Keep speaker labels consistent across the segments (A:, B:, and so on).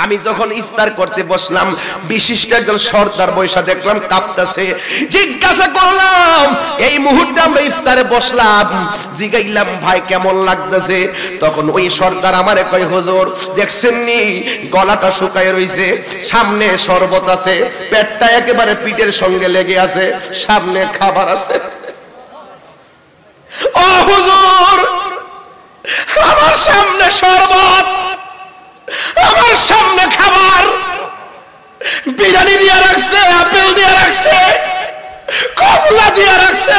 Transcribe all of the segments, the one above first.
A: আমি যখন ইফতার করতে বসলাম বিশিষ্ট একজন সর্দার বৈশা দেখলাম কাঁপতেছে। জিজ্ঞাসা করলাম এই মুহূর্তে আমরা ইফতারে বসলাম, জিগাইলাম ভাই কেমন লাগতেছে? তখন ওই সর্দার আমারে কয় হুজুর দেখছেন নি গলাটা শুকায় রইছে, সামনে শরবত আছে, পেটটা একেবারে পিঠের সঙ্গে লেগে আছে, সামনে খাবার আছে। ও হুজুর আমার সামনে শরবত, আমার সামনে খাবার, বিরিয়ানি দিয়ে রাখছে, আপেল দিয়ে রাখছে, কমলা দিয়ে রাখছে,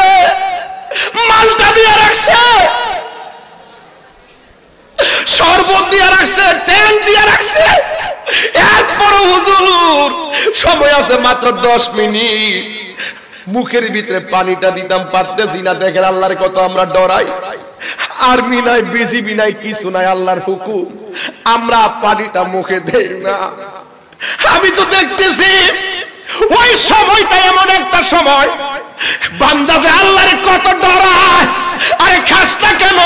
A: মালটা দিয়ে রাখছে, শরবত দিয়ে রাখছে, তেল দিয়ে রাখছে। এরপর হুজুর সময় আছে মাত্র 10 মিনিট, মুখের ভিতরে পানিটা দিতাম পারতেছি না। দেখেন আল্লাহর কত আমরা ডরাই। আর্মি নাই, বিজিবি নাই, কিছু নাই, আল্লাহর হুকুম, আমরা পানিটা মুখে দেই না। আমি তো দেখতেছি ওই সময়টা এমন একটা সময় বান্দা যে আল্লাহরে কত ডরায়। আরে খাস না কেন?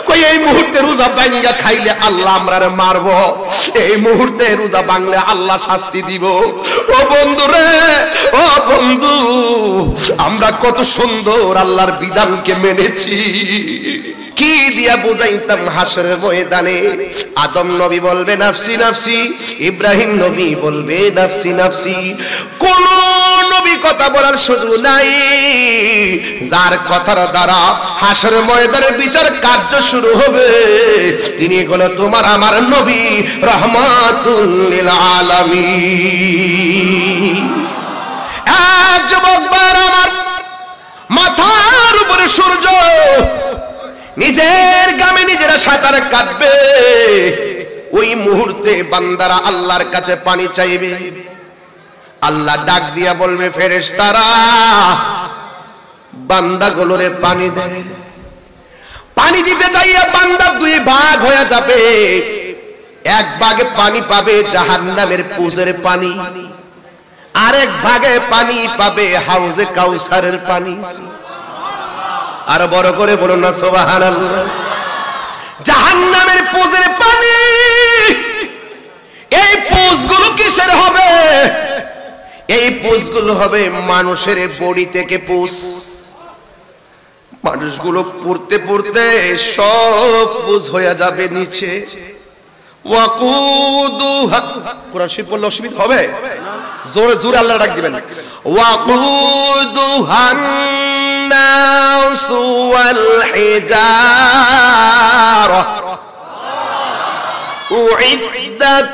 A: কই এই মুহূর্তে রোজা ভাঙ্গা খাইলে আল্লাহ আমরারে মারবো, এই মুহূর্তে রোজা ভাঙলে আল্লাহ শাস্তি দিব। ও বন্ধু রে, ও বন্ধু, আমরা কত সুন্দর আল্লাহর বিধানকে মেনেছি। কি দিয়া বুঝাইতাম হাসরের ময়দানে? আদম নবী বলবে নাফসি নাফসি, ইব্রাহিম নবী বলবে নাফসি নাফসি। কোন নবী কথা বলার সুযোগ নাই। যার কথার দ্বারা হাসরের ময়দানে বিচার কার্য শুরু হবে তিনি হলো তোমার আমার নবী রাহমাতুল লিল আলামিন। যুবক ভাইরা আমার, মাথার উপরে সূর্য, নিজের গ্রামে নিজেরা সাঁতার কাটবে। ওই মুহূর্তে বান্দারা আল্লাহর কাছে পানি চাইবে। আল্লাহ ডাক দিয়া বলবে ফেরেশতারা বান্দাগুলোরে পানি দেয়। পানি দিতে যাইয়া বান্দা 2 ভাগ হয়ে যাবে। এক ভাগে পানি পাবে জাহান্নামের পুজের পানি, আরেক ভাগে পানি পাবে হাউজে কাউসারের পানি। আর বড় করে বলুন না সুবহানাল্লাহ। জাহান্নামের পুজের পানি, এই পুজগুলো কিসের হবে? এই পুজগুলো হবে মানুষের বডি থেকে পুজ। মানুষগুলো পড়তে পড়তে সব পুজ হয়ে যাবে নিচে। ওয়াকুদুহা, কোরআন শরীফ পড়লে অসুবিধা হবে? জোরে জোরে আল্লাহ ডাক দিবেন। ওয়াকুদুহান الناس والحجارة أعدت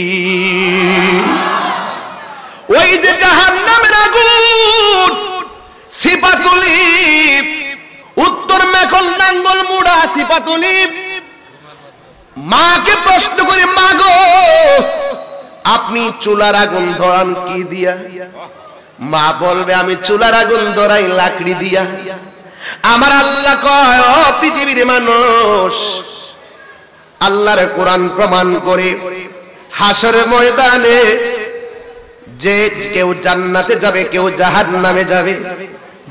A: للكافرين। ওই যে জাহান্নামের আগুন, সিপাতুলি, উত্তর মেখল নাঙ্গল মুড়া সিপাতুলি। মাকে প্রশ্ন করি, মা গো আপনি চুলার আগুন ধরান কি দিয়া? মা বলবে আমি চুলার আগুন ধরাই লাকড়ি দিয়া। আমার আল্লাহ কয় ও পৃথিবীর মানুষ, আল্লাহর কোরআন প্রমাণ করে হাসরের ময়দানে যে কেউ জান্নাতে যাবে কেউ জাহান্নামে যাবে,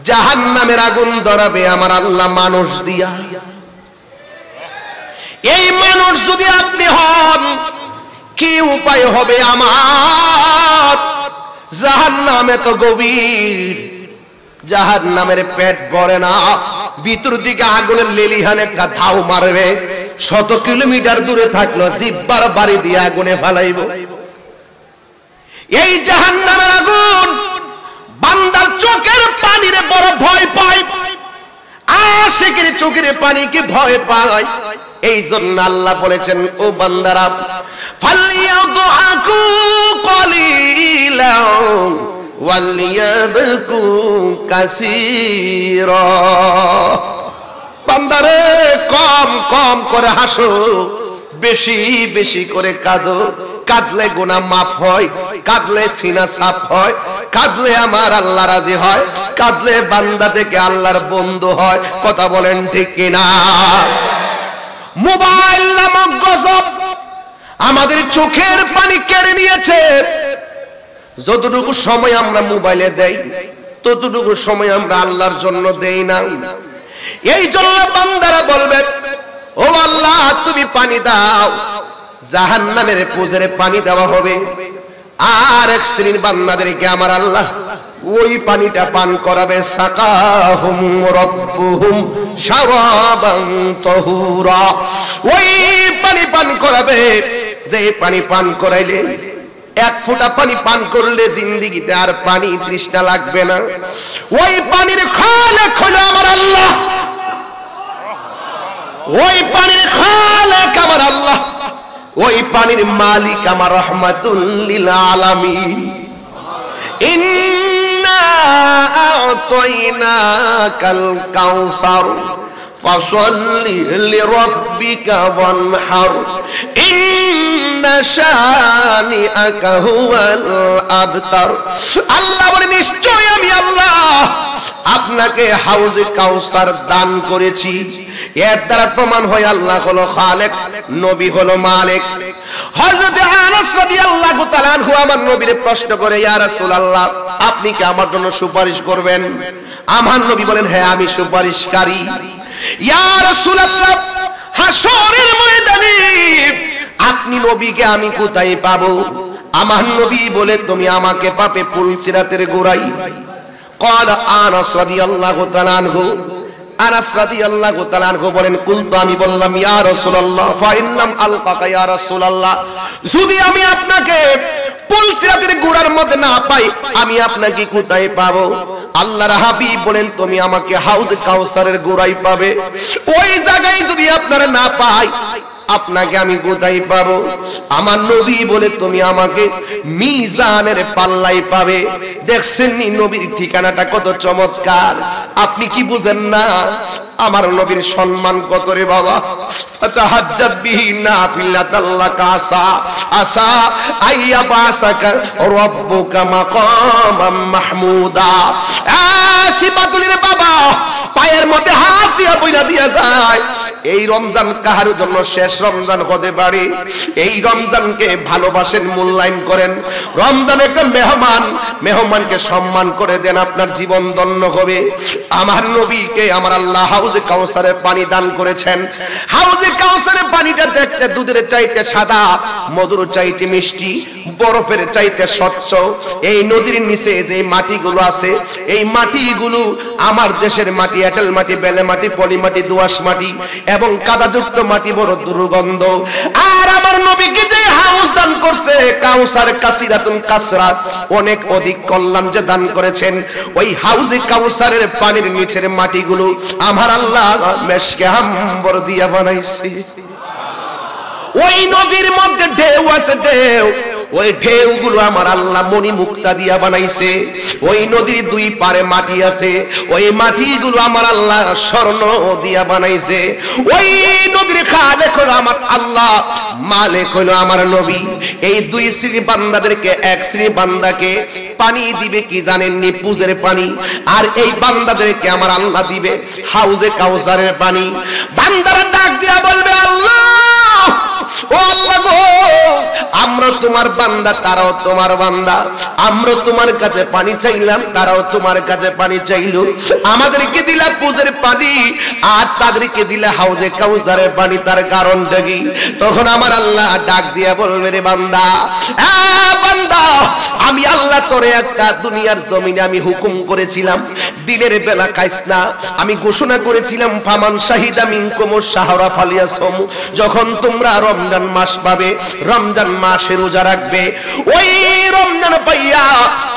A: জাহান্নামের আগুন ধরাবে আমার আল্লাহ মানুষ দিয়া। এই মানুষ যদি আপনি হন, কি উপায় হবে আমার? জাহান্নামে তো গভীর, জাহান্নামের পেট ভরে না, ভিতর দিকে আগুনের লেলিহানে একটা ধাও মারবে, 100 কিলোমিটার দূরে থাকলো জিব্বার বাড়ি দিয়ে আগুনে ফেলাইব। এই জাহান্নামের আগুন বান্দার চোখের পানিরে বড় ভয় পায়, আশিকের চোখের পানিকে ভয় পায়। এই জন্য আল্লাহ বলেছেন ও বান্দারা ফালিয়াদহাকু কলিলান ওয়ালিয়াবকু কাসীরা। বান্দারে কম কম করে হাসো, বেশি বেশি করে কাঁদো। কাঁদলে গুনাহ মাফ হয়, কাঁদলে সিনা সাফ হয়, কাঁদলে আমার আল্লাহ রাজি হয়, কাঁদলে বান্দা থেকে আল্লাহর বন্ধু হয়। কথা বলেন ঠিক কিনা? মোবাইল নামক গজব আমাদের চোখের পানি কেড়ে নিয়েছে। যতটুকু সময় আমরা মোবাইলে দেই ততটুকু সময় আমরা আল্লাহর জন্য দেই না। এই জন্য বান্দারা বলবে, ও আল্লাহ তুমি পানি দাও, জাহান্নামের পুজোরে পানি দেওয়া হবে। আর এক শ্রেণীর বান্দাদেরকে আমার আল্লাহ ওই পানিটা পান করাবে, সাকাহুম রাব্বুহুম শারাবান তাহুরা, ওই পানি পান করাবে যে পানি পান করাইলে এক ফোঁটা পানি পান করলে জিন্দেগিতে আর পানি তৃষ্ণা লাগবে না। ওই পানির খালেক হলো আমার আল্লাহ, ওই পানির খালেক আমার আল্লাহ, ওই পানির মালিক আমার রাহমাতুল লিল আলামিন। ইন্না আ'তাইনাকাল কাউসার ফাসাল্লি লিরাব্বিকা ওয়ানহার ইন্না শানিআকা হুয়াল আবতার। আল্লাহ বলে নিশ্চয় আমি আল্লাহ আপনাকে হাউজে কাউসার দান করেছি। এর দ্বারা প্রমাণ হয় আল্লাহ হলো খালেক, নবী হলো মালিক। হযরত আনাস রাদিয়াল্লাহু তাআলা আনহু আমার নবীরে প্রশ্ন করে, ইয়া রাসূলুল্লাহ আপনি কি আমার জন্য সুপারিশ করবেন? আমার নবী বলেন, হ্যাঁ আমি সুপারিশকারী। ইয়া রাসূলুল্লাহ হাসরের ময়দানে আপনি নবীকে আমি কোথায় পাবো? আমার নবী বলে, তুমি আমাকে পাবে পুলসিরাতের গোড়ায়। ক্বালা আনাস রাদিয়াল্লাহু তাআলা আনহু, আনাস রাদিয়াল্লাহু তাআলা আনহু বলেন, কুলতু আমি বললাম, ইয়া রাসূলুল্লাহ ফা ইল্লাম আলকাকা ইয়া রাসূলুল্লাহ, যদি আমি আপনাকে পুলসিরাতের গোড়ার মধ্যে না পাই আমি আপনাকে কোথায় পাবো? আল্লাহর হাবিব বলেন, তুমি আমাকে হাউজ কাউসারের গোড়ায় পাবে। ওই জায়গায় যদি আপনারা না পাই আপনাকে আমি কোথায় পাবো? আমার নবী বলে, তুমি আমাকে মিজানের পাল্লায় পাবে। দেখছেন নি নবীর ঠিকানাটা কত চমৎকার। আপনি কি বুঝেন না আমার নবীর সম্মান কত রে বাবা? ফাতাহাজ্জাত বিহি নাফিলাতাল লাকা আসা আইয়া বাসাকা রাব্বুকা মাকামাম মাহমুদা। সিবাতুলের বাবা পায়ের মধ্যে হাত দিয়া বইলা দিয়া যায়, এই রমজান কাহার জন্য শেষ রমজান হতে পারে। এই রমজানকে ভালোবাসেন, মূল্যায়ন করেন। রমজান একটা মেহমান, মেহমানকে সম্মান করে দেন, আপনার জীবন ধন্য হবে। আমার নবীকে আমার আল্লাহ হাউজে কাউসারের পানি দান করেছেন। হাউজে কাউসারের পানিটা দেখতে দুধের চাইতে সাদা, মধুর চাইতে মিষ্টি, বরফের চাইতে স্বচ্ছ। এই নদীর নিচে যে মাটিগুলো আছে এই মাটিগুলো আমার দেশের মাটি, এঁটেল মাটি, বেলে মাটি, পলি মাটি, দোআঁশ মাটি এবং কাদাযুক্ত মাটি, বড় দুর্গন্ধ। আর আমার নবীকে যে হাউস দান করছে কাউসার কাসিরাতুন কাসরাত, অনেক অধিক কল্যাণ যে দান করেছেন, ওই হাউজে কাউসারের পানির নিচের মাটিগুলো আমার আল্লাহ মেশকে আম্বর দিয়া বানাইছে। ওই নদীর মধ্যে ঢেউ আছে, ঢেউ, ওই ঢেউগুলো আমার আল্লাহ মণি মুক্তা দিয়া বানাইছে। ওই নদীর দুই পারে মাটি আছে, ওই মাটিগুলো আমার আল্লাহ স্বর্ণ দিয়া বানাইছে। ওই নদীর খালেক হলো আমার আল্লাহ, মালিক হলো আমার নবী। এই দুই শ্রেণী বান্দাদেরকে, এক শ্রেণী বান্দাকে পানি দিবে কি জানেননি? পুজের পানি। আর এই বান্দাদেরকে আমার আল্লাহ দিবে হাউজে কাউসারের পানি। বান্দারা ডাক দিয়া বলবে, আল্লাহ ও আল্লাহ গো, আমরা তোমার বান্দা, তারাও তোমার বান্দা। আমরা তোমার কাছে পানি চাইলাম, তারাও তোমার কাছে পানি চাইলো। আমাদেরকে দিলা পুজের পানি আর তাদেরকে দিলা হাউজে কাউসারের পানি, তার কারণটা কি? তখন আমার আল্লাহ ডাক দিয়া বলবে, রে বান্দা, বান্দা আমি আল্লাহ তোরে একটা দুনিয়ার জমিনে আমি হুকুম করেছিলাম দিনের বেলা খাইস না। আমি ঘোষণা করেছিলাম ফামান শাহিদা মিনকুমুশ শাহরা ফালিয়াসুম, যখন তোমরা রমজান মাস পাবে, রমজান মাসে রোজা রাখবে। ওই রমজান পাইয়া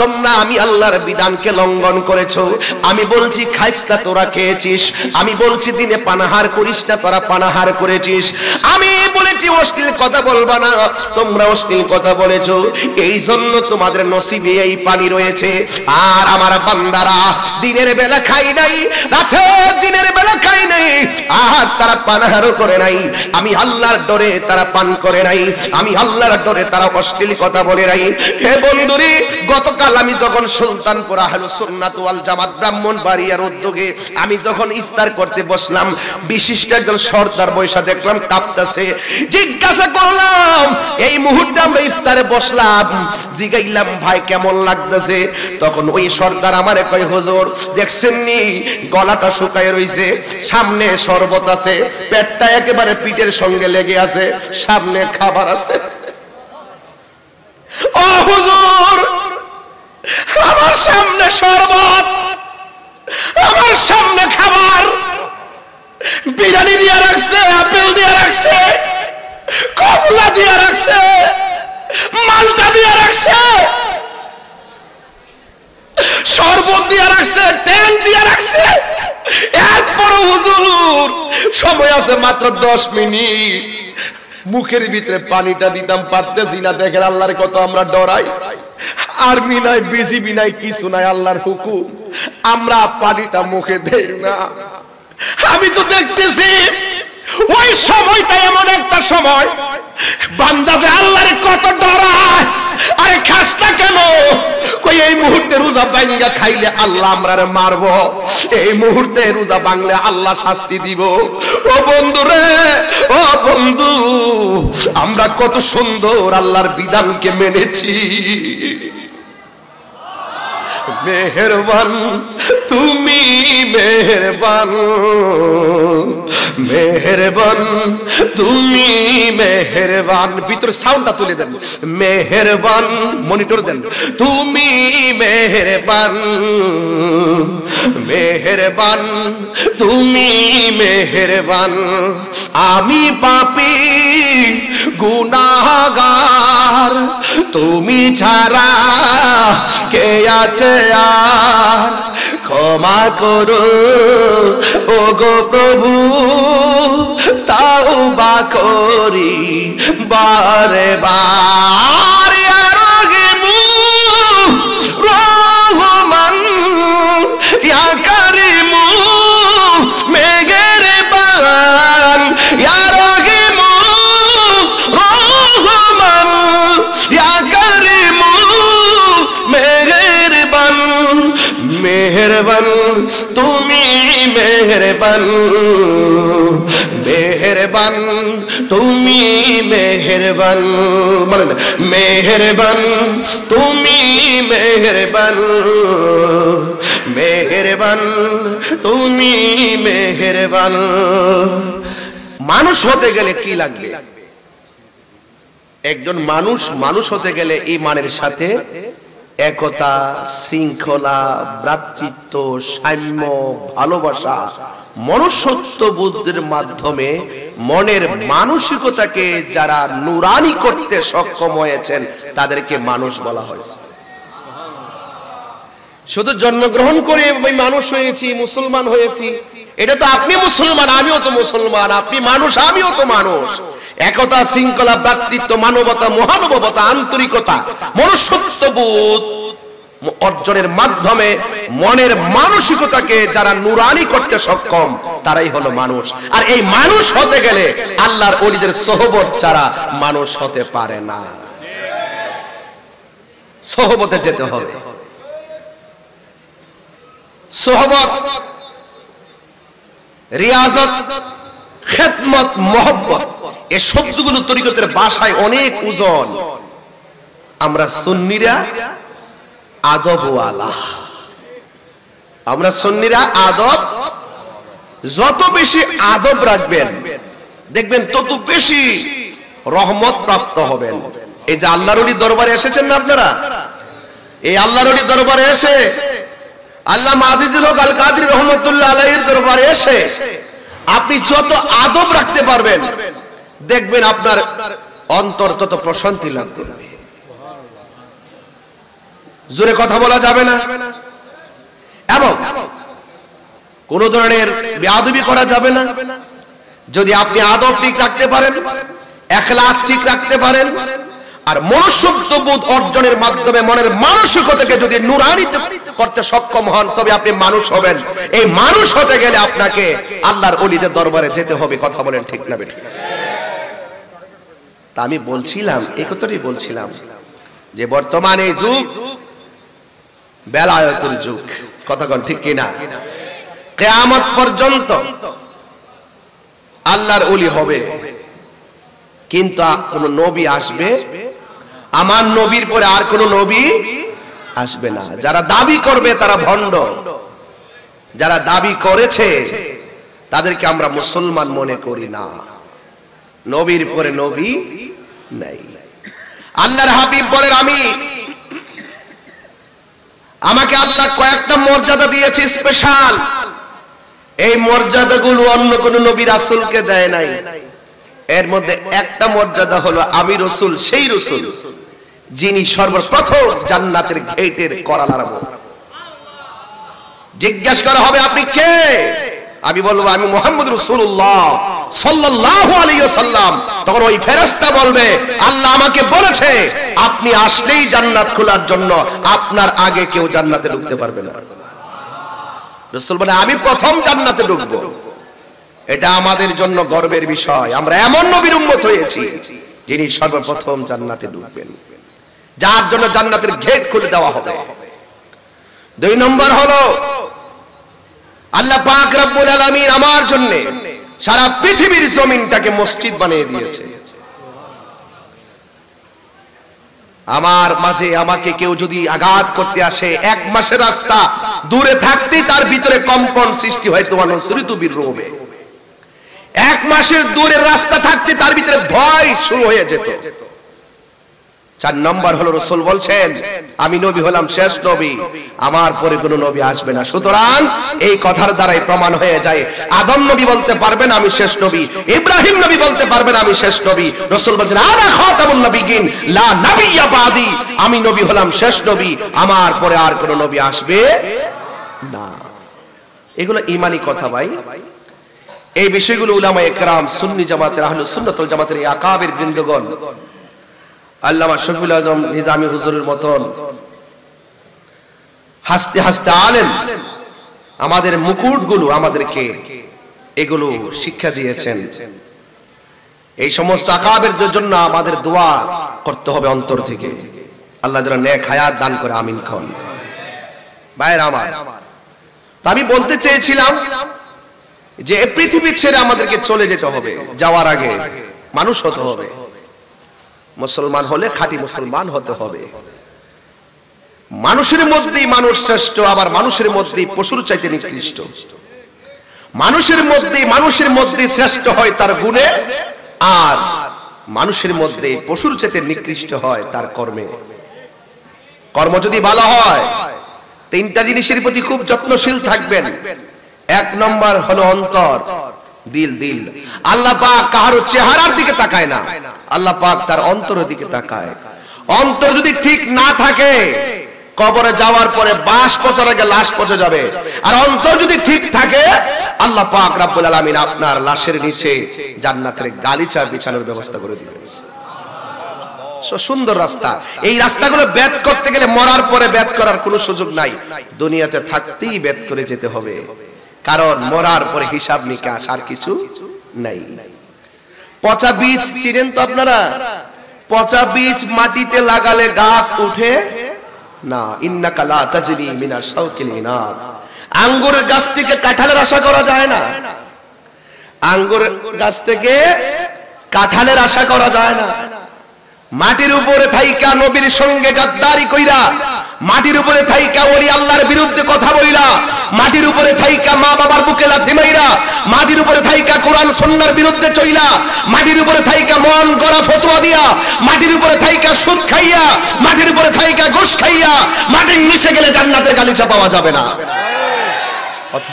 A: তোমরা আমি আল্লাহর বিধানকে লঙ্ঘন করেছো। আমি বলছি খাইস না, তোরা খেয়েছিস। আমি বলছি দিনে পানাহার করিস না, তোরা পানাহার করেছিস। আমি বলেছি অশ্লীল কথা বলবা না, তোমরা অশ্লীল কথা বলেছো। এই জন্য তোমাদের নসিবে এই পানি রয়েছে। আর আমার বান্দারা দিনের বেলা খাই নাই, রাতে দিনের বেলা খাই নাই, আর আর তারা পানাহারও করে নাই, আমি আল্লাহর ডরে তারা পান করে নাই, আমি আল্লাহর ডরে তারা অশ্লীল কথা বলে নাই। হে বন্ধুরে, গতকাল আমি যখন সুলতানপুর আহলুস সুন্নাত ওয়াল জামাত ব্রাহ্মণবাড়িয়ার উদ্যোগে আমি যখন ইফতার করতে বসলাম, বিশিষ্ট একজন সর্দার বৈশা দেখলাম কাঁপতেছে। জিজ্ঞাসা করলাম, এই মুহূর্তে আমরা ইফতারে বসলাম, জিগাইলাম ভাই কেমন লাগতেছে? তখন ওই সর্দার আমারে কয়, হুজুর দেখছেন নি গলাটা শুকায় রইছে, সামনে শরবত আছে, পেটটা একেবারে পিঠের সঙ্গে লেগে আছে, সামনে খাবার আছে। ও হুজুর, আমার সামনে শরবত, আমার সামনে খাবার, বিরিয়ানি দিয়ে রাখছে, আপেল দিয়ে রাখছে, কমলা দিয়ে রাখছে, মালটা দিয়ে রাখছে, শরবত দিয়ে রাখছে, ট্যাঙ্ক দিয়ে রাখছে। এরপর হুজুর সময় আছে মাত্র 10 মিনিট, মুখের ভিতরে পানিটা দিতাম পারতেছি না। দেখেন আল্লাহর কত আমরা ডরাই। আর্মি নাই, বিজিবি নাই, কিছু নাই, আল্লাহর হুকুম, আমরা পানিটা মুখে দেই না। আমি তো দেখতেছি ওই সময়টা এমন একটা সময় বান্দা যে আল্লাহর কত ডরায়। আরে খাস না কেন? কই এই মুহূর্তে রোজা ভাঙ্গা খাইলে আল্লাহ আমরারে মারবো, এই মুহূর্তে রোজা ভাঙলে আল্লাহ শাস্তি দিব। ও বন্ধু রে, ও বন্ধু, আমরা কত সুন্দর আল্লাহর বিধানকে মেনেছি। মেহেরবান তুমি, মেহেরবান, মেহেরবান তুমি, মেহেরবান। ভিতরে সাউন্ডটা তুলে দেন, মেহেরবান, মনিটর দেন। তুমি মেহেরবান, মেহেরবান তুমি, মেহেরবান। আমি পাপী গুনাহগার, তুমি ছাড়া কে আছে আর? ক্ষমা করো ও গো প্রভু, তাওবা করি বারে বার। ইয়া রহিমু রহমান, ইয়া কারিমু মেহেরবান, ইয়া রহিমু রহমান, ইয়া কারিমু মেহেরবান। মেহেরবান তুমি, মেহেরবান, মেহেরবান তুমি, মেহেরবান। বলেন মেহেরবান তুমি, মেহেরবান, মেহেরবান তুমি, মেহেরবান। মানুষ হতে গেলে কি লাগবে? একজন মানুষ মানুষ হতে গেলে ঈমানের সাথে একতা, শৃঙ্খলা, ভ্রাতৃত্ব, সাম্য, ভালোবাসা, মনুষ্যত্ব বুদ্ধির মাধ্যমে মনের মানসিকতাকে যারা নুরানি করতে সক্ষম হয়েছেন তাদেরকে মানুষ বলা হয়েছে। শুধু জন্মগ্রহণ করে আমি মানুষ হয়েছি, মুসলমান হয়েছি, এটা তো আপনি মুসলমান, আমিও তো মুসলমান, আপনি মানুষ, আমিও তো মানুষ। একতা, শৃঙ্খলা, ভ্রাতৃত্ব, মানবতা, মহানুভবতা, আন্তরিকতা, মনুষ্যত্ববোধ অর্জনের মাধ্যমে মনের মানসিকতাকে যারা নুরানি করতে সক্ষম তারাই হলো মানুষ। আর এই মানুষ হতে গেলে আল্লাহর ওলিদের সোহবত ছাড়া মানুষ হতে পারে না। সোহবতে যেতে হবে। সোহবত, রিয়াজত, খেদমত, মহব্বত, এই শব্দগুলো তরিকতের ভাষায় অনেক ওজন। আমরা সুন্নিরা আদবওয়ালা, আমরা সুন্নিরা আদব, যত বেশি আদব রাখবেন দেখবেন তত বেশি রহমত প্রাপ্ত হবেন। এই যে আল্লাহর ওলি দরবারে এসেছেন না আপনারা, এই আল্লাহর ওলি দরবারে এসে, আল্লামা আজিজুল হক আল কাদরি রহমতুল্লাহ আলাইহির দরবারে এসে আপনি যত আদব রাখতে পারবেন দেখবেন আপনার অন্তর তত প্রশান্তি লাভ করবে। জোরে কথা বলা যাবে না, এবং কোন ধরনের বেয়াদবি করা যাবে না। যদি আপনি আদব ঠিক রাখতে পারেন, ইখলাস ঠিক রাখতে পারেন, আর মনুষ্যত্ববোধ অর্জনের মাধ্যমে মনের মানসিকতাকে যদি নুরানিত করতে সক্ষম হন, তবে আপনি মানুষ হবেন। এই মানুষ হতে গেলে আপনাকে আল্লাহর ওলিদের দরবারে যেতে হবে। কথা বলেন ঠিক না বেঠিক? তা আমি বলছিলাম, এই কথাটাই বলছিলাম যে বর্তমানে যুগ বেলায়েতের যুগ। কথা কোন ঠিক কিনা? কিয়ামত পর্যন্ত আল্লাহর ওলি হবে, কিন্তু কোন নবী আসবে, আমার নবীর পরে আর কোন নবী আসবে না। যারা দাবি করবে তারা ভণ্ড, যারা দাবি করেছে তাদেরকে আমরা মুসলমান মনে করি না। নবীর পরে নবী নাই। আল্লাহর হাবিব বলেন, আমাকে আল্লাহ কয়েকটা মর্যাদা দিয়েছে স্পেশাল। এই মর্যাদাগুলো অন্য কোন নবী রাসূলকে দেয় নাই। এর মধ্যে একটা মর্যাদা হলো আমি রসুল, সেই রসুল যিনি সর্বপ্রথম জান্নাতের গেটের কড়া নাড়াবো। জিজ্ঞাসা করা হবে আপনি কে? আমি বলবো আমি মুহাম্মদ রাসূলুল্লাহ সাল্লাল্লাহু আলাইহি ওয়াসাল্লাম। তখন ওই ফেরেশতা বলবে আল্লাহ আমাকে বলেছে আপনি আসলেই জান্নাত খোলার জন্য, আপনার আগে কেউ জান্নাতে ঢুকতে পারবে না। রাসূল বলে আমি প্রথম জান্নাতে ঢুকবো। এটা আমাদের জন্য গর্বের বিষয়। আমরা এমন নবীর উম্মত হয়েছি যিনি সর্বপ্রথম জান্নাতে ঢুকবেন, যার জন্য জান্নাতের গেট খুলে দেওয়া হবে। 2 নম্বর হলো আল্লাহ পাক রব্বুল আলামিন আমার জন্য সারা পৃথিবীর জমিনটাকে মসজিদ বানিয়ে দিয়েছে। আমার মাঝে আমাকে কেউ যদি আঘাত করতে আসে, 1 মাসের রাস্তা দূরে থাকতেই তার ভিতরে কম্পন সৃষ্টি হয়। তোমার নসরিতু বিররুবে, 1 মাসের দূরের রাস্তা থাকতে তার ভিতরে ভয় শুরু হয়ে যেত। 4 নম্বর হলো রাসূল বলছেন আমি নবী হলাম শেষ নবী, আমার পরে কোনো নবী আসবে না। সুতরাং এই কথার দ্বারাই প্রমাণ হয়ে যায় আদম নবী বলতে পারবেন আমি শেষ নবী, ইব্রাহিম নবী বলতে পারবেন আমি শেষ নবী। রাসূল বলেন আনা খাতামুন নবিয়্যিন লা নাবিয়্যা বাদি, আমি নবী হলাম শেষ নবী, আমার পরে আর কোনো নবী আসবে না। এগুলো ঈমানি কথা ভাই। এই বিষয়গুলো উলামায়ে কেরাম, সুন্নি জামাতের, আহলুস সুন্নাত ওয়াল জামাতের এই আকাবির বৃন্দগণ, আল্লামা শফিউল আজম নিজামী হুজুরের মতন হাসতে হাসতে আলেম আমাদের মুকুটগুলো আমাদেরকে এগুলো শিক্ষা দিয়েছেন। এই সমস্ত আকাবিরদের জন্য আমাদের দোয়া করতে হবে অন্তর থেকে। আল্লাহ যেন নেক হায়াত দান করে, আমিন খান। ভাইরা আমার, তো আমি বলতে চেয়েছিলাম যে পৃথিবী ছেড়ে আমাদেরকে চলে যেতে হবে। যাওয়ার আগে মানুষ হতে হবে। মুসলমান হলে খাঁটি মুসলমান হতে হবে। মানুষের মধ্যেই মানুষ শ্রেষ্ঠ, আবার মানুষের মধ্যেই পশুর চাইতে নিকৃষ্ট। মানুষের মধ্যে শ্রেষ্ঠ হয় তার গুণে, আর মানুষের মধ্যে পশুর চাইতে নিকৃষ্ট হয় তার কর্মে। কর্ম যদি ভালো হয়, 3টা জিনিসের প্রতি খুব যত্নশীল থাকবেন। 1 নম্বর হলো অন্তর, দিল। আল্লাহ পাক কারো চেহারার দিকে তাকায় না, আল্লাহ পাক তার অন্তরের দিকে তাকায়। অন্তর যদি ঠিক না থাকে, কবরে যাওয়ার পরে বাঁশ পচার আগে লাশ পচে যাবে। আর অন্তর যদি ঠিক থাকে, আল্লাহ পাক রব্বুল আলামিন আপনার লাশের নিচে জান্নাতের গালিচা বিছানোর ব্যবস্থা করে দিবেন। সুন্দর রাস্তা। এই রাস্তাগুলো বেদ করতে গেলে মরার পরে বেদ করার কোনো সুযোগ নাই, দুনিয়াতে থাকতেই বেদ করে যেতে হবে। কারণ মরার পরে হিসাব নিকাশ আর কিছু নাই। পচা বীজ চিনেন তো আপনারা? পচা বীজ মাটিতে লাগালে গাছ উঠে না। ইন্নাকা লা তাজরি মিনাশ শাওকিল ইনাব। আঙ্গুরের গাছ থেকে কাঁঠালের আশা করা যায় না। আঙ্গুরের গাছ থেকে কাঁঠালের আশা করা যায় না। মাটির উপরে থাইকা নবীর সঙ্গে গাদ্দারি কইরা, মাটির উপরে থাইকা ওলি আল্লাহর বিরুদ্ধে কথা বইলা, মাটির উপরে থাইকা মা বাবার বুকে লাথি মাইরা, মাটির উপরে থাইকা কোরআন সুন্নাহর বিরুদ্ধে চইলা, মাটির উপরে থাইকা মন গড়া ফতোয়া দিয়া, মাটির উপরে থাইকা সুদ খাইয়া, মাটির উপরে থাইকা ঘুষ খাইয়া, মাটির নিচে গেলে জান্নাতের গালিচা পাওয়া যাবে না। কথা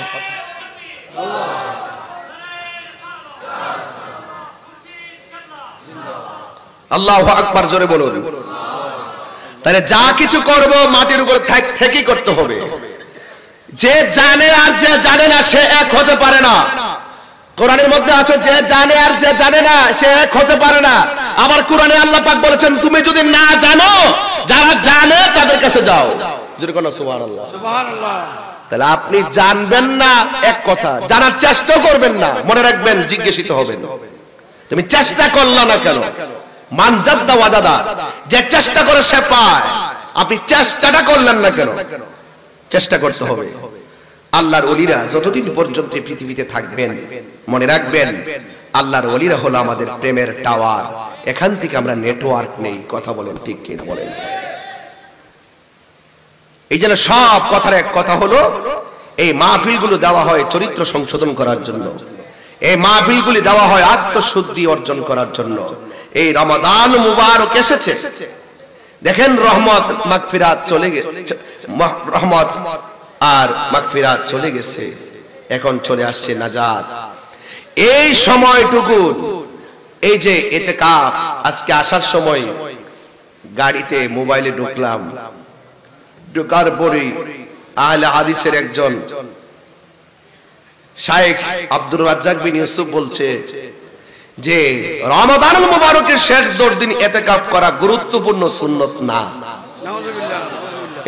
A: আল্লাহু আকবার, জোরে বলুন। তাহলে যা কিছু করব মাটির উপর থেকেই করতে হবে। যে জানে আর যে জানে না সে এক হতে পারে না। কোরআনের মধ্যে আছে যে জানে আর যে জানে না সে এক হতে পারে না। আবার কোরআনে আল্লাহ পাক বলেছেন তুমি যদি না জানো যারা জানে তাদের কাছে যাও। যদি কোন সুবহানাল্লাহ সুবহানাল্লাহ। তাহলে আপনি জানবেন না এক কথা, জানার চেষ্টা করবেন না, মনে রাখবেন জিজ্ঞাসিত হবেন। তুমি চেষ্টা করলা না কেন? মান জাদ্দা ওয়াজাদা, যে চেষ্টা করে সে পায়। আপনি চেষ্টাটা করলেন না কেন? চেষ্টা করতে হবে। আল্লাহর ওলিরা যতদিন পর্যন্ত পৃথিবীতে থাকবেন মনে রাখবেন আল্লাহর ওলিরা হলো আমাদের প্রেমের টাওয়ার। এখান থেকে আমরা নেটওয়ার্ক নেই। কথা বলেন ঠিক কিনা বলেন? এই জন্য সব কথার এক কথা হলো এই মাহফিলগুলো দেওয়া হয় চরিত্র সংশোধন করার জন্য। এই মাহফিলগুলি দেওয়া হয় আত্মশুদ্ধি অর্জন করার জন্য। এই রমাদান মুবারক এসেছে, দেখেন রহমত মাগফিরাত চলে গেছে, রহমত আর মাগফিরাত চলে গেছে, এখন চলে আসছে নাজাত। এই সময়টুকু এই যে ইতিকাফ, আজকে আসার সময় গাড়িতে মোবাইলে ঢুকলাম, ঢোকার পরে আহলে হাদিসের একজন শাইখ আব্দুর রাজ্জাক বিন ইউসুফ বলছে যে রমাদানুল মুবারকের শেষ 10 দিন ইতিকাফ করা গুরুত্বপূর্ণ সুন্নাত না। নাউজুবিল্লাহ।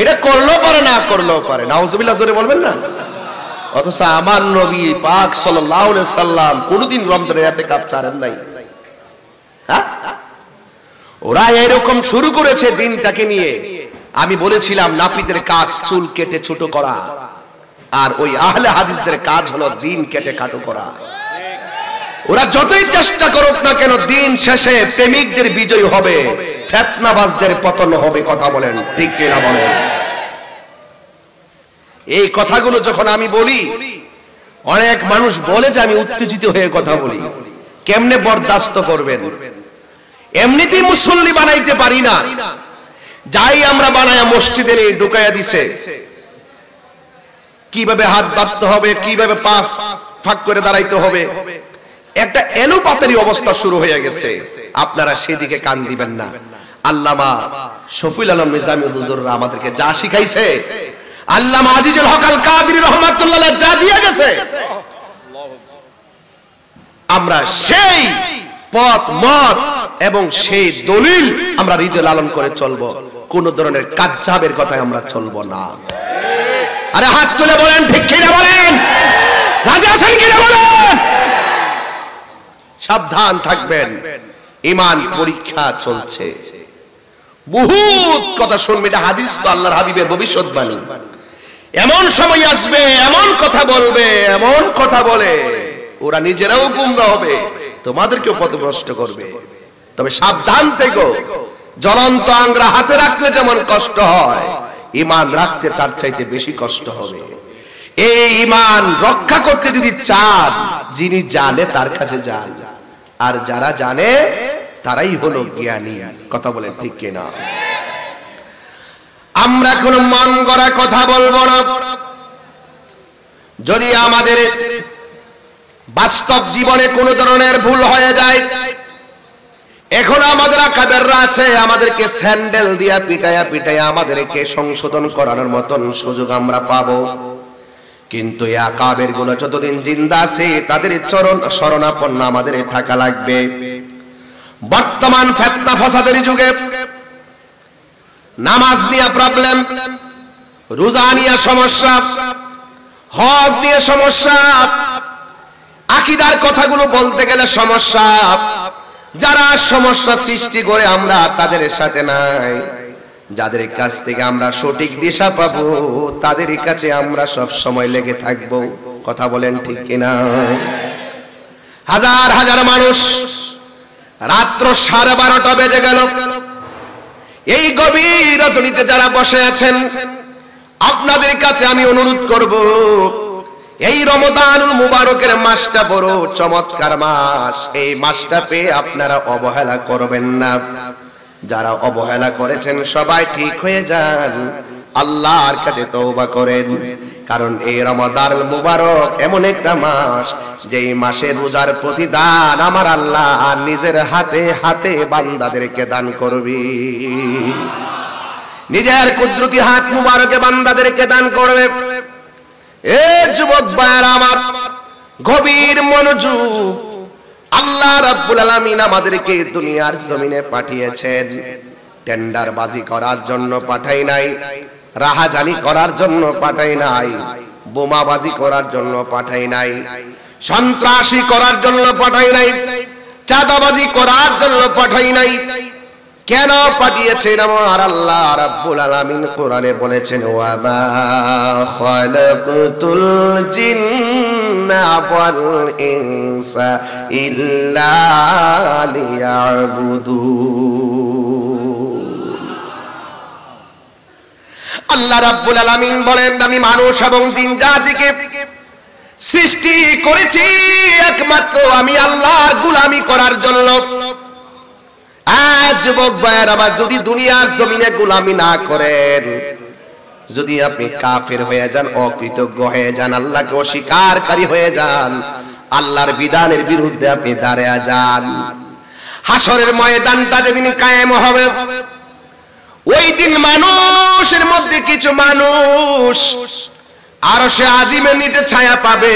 A: এটা করলেও পারে না করলেও পারে, নাউজুবিল্লাহ জোরে বলবেন না। অথচ আমার নবী পাক সাল্লাল্লাহু আলাইহি সাল্লাম কোনদিন রমজানের ইতিকাফ ছাড়েন নাই। হ্যাঁ, ওরা এরকম শুরু করেছে দিনটাকে নিয়ে। আমি বলেছিলাম নাপিতের কাজ চুল কেটে ছোট করা, আর ওই আহলে হাদিসদের কাজ হলো দিন কেটে খাটো করা। ওরা যতই চেষ্টা করুক না কেন দিন শেষে প্রেমিকদের বিজয় হবে, ফিতনাবাজদের পতন হবে। কথা বলেন ঠিক কিনা বলেন? এই কথাগুলো যখন আমি বলি অনেক মানুষ বলে যে আমি উত্তেজিত হয়ে কথা বলি। কেমনে বরদাস্ত করবেন? এমনিতেই মুসল্লি বানাইতে পারি না, যাই আমরা বানায়া মসজিদে নিয়ে ঢুকাইয়া দিছে। কিভাবে হাত বাঁধতে হবে, কিভাবে পাঁচ ফাঁক করে দাঁড়াইতে হবে, একটা এলোপাতারি অবস্থা শুরু হয়ে গেছে। আপনারা সেদিকে কান দিবেন না। আল্লামা শফিউল আলম নিজামী হুজুররা আমাদেরকে যা শিখাইছে, আল্লামা আজিজুল হক আল কাদেরী রাহমাতুল্লাহ আলাইহি যা দিয়ে গেছে, আমরা সেই পথ মত এবং সেই দলিল আমরা হৃদয়ে লালন করে চলবো। কোন ধরনের কাজ্জাবের কথায় আমরা চলবো না। আরে হাত তুলে বলেন ঠিক কিনা বলেন? রাজি আছেন কিনা বলেন? সাবধান থাকবেন, ঈমান পরীক্ষা চলছে। বহুত কথা শুনবে, এটা হাদিস তো, আল্লাহর হাবিবের ভবিষ্যৎবাণী। এমন সময় আসবে, এমন কথা বলবে, এমন কথা বলে ওরা নিজেরাও গুমরা হবে, তোমাদেরকেও পথভ্রষ্ট করবে। তবে সাবধান থেকো। জ্বলন্ত আংরা হাতে রাখলে যেমন কষ্ট হয়, ঈমান রাখতে তার চাইতে বেশি কষ্ট হবে। এই ঈমান রক্ষা করতে যদি চান, যিনি জানে তার কাছে যান, আর যারা জানে তারাই হলো জ্ঞানী। কথা বলেন ঠিক কিনা? আমরা কোনো মন গড়া কথা বলবো না। যদি আমাদের বাস্তব জীবনে কোনো ধরনের ভুল হয়ে যায়, এখন আমাদের আকাবেররা আছে, আমাদেরকে স্যান্ডেল দিয়া পিটায়া পিটায়া আমাদেরকে সংশোধন করানোর মতন সুযোগ আমরা পাবো। কিন্তু এই আকাবের গুলো যতদিন জিন্দা আছে তাদের চরণ শরণাপন্ন আমাদের থাকা লাগবে। বর্তমান ফিতনা ফাসাদের যুগে নামাজ নিয়ে প্রবলেম, রোজা নিয়ে সমস্যা, হজ নিয়ে সমস্যা, আকীদার কথাগুলো বলতে গেলে সমস্যা। যারা সমস্যা সৃষ্টি করে আমরা তাদের সাথে নাই, যাদের কাছ থেকে আমরা সঠিক দিশা পাবো তাদের কাছে আমরা সব সময় লেগে থাকবো। কথা বলেন ঠিক কিনা? হাজার হাজার মানুষ, রাত্র 12:30 বেজে গেল। এই গভীর রজনীতে যারা বসে আছেন, আপনাদের কাছে আমি অনুরোধ করব, এই রমাদানুল মুবারকের মাসটা বড় চমৎকার মাস। এই মাসটা পেয়ে আপনারা অবহেলা করবেন না। যারা অবহেলা করেছেন সবাই ঠিক হয়ে যান, আল্লাহর কাছে তওবা করেন। কারণ এই রমাদানুল মুবারক এমন একটা মাস, যেই মাসে রোজার প্রতিদান আমার আল্লাহ নিজের হাতে হাতে বান্দাদেরকে দান করবে। নিজের কুদরতি হাত মুবারকে বান্দাদেরকে দান করবে। এ যুবক ভাইরা আমার, গভীর মনোযোগ। আল্লাহ রাব্বুল আলামিন আমাদেরকে দুনিয়ার জমিনে পাঠিয়েছেন টেন্ডারবাজি করার জন্য পাঠাই নাই, রাহাজানি করার জন্য পাঠাই নাই, বোমাবাজি করার জন্য পাঠাই নাই, সন্ত্রাসী করার জন্য পাঠাই নাই, চাঁদাবাজি করার জন্য পাঠাই নাই। কেন পাঠিয়েছেন আমার আল্লাহ রাব্বুল আলামিন কোরআনে বলেছেন, ওয়া মা খালাকতুল জিন্না ওয়াল ইনসা ইল্লা লিয়াবুদুন। আল্লাহ রাব্বুল আলামিন বলেন, আমি মানুষ এবং জিন জাতিকে সৃষ্টি করেছি একমাত্র আমি আল্লাহর গোলামি করার জন্য। আজ যুবক ভাইয়ের আমার, যদি দুনিয়ার জমিনে গোলামি না করেন, যদি আপনি কাফের হয়ে যান, অকৃতজ্ঞ হয়ে যান, আল্লাহকে অস্বীকারকারী হয়ে যান, আল্লাহর বিধানের বিরুদ্ধে আপনি দাঁড়িয়ে যান, হাসরের ময়দানটা যেদিন কায়েম হবে, ওই দিন মানুষের মধ্যে কিছু মানুষ আরশে আজিমের নিচে ছায়া পাবে।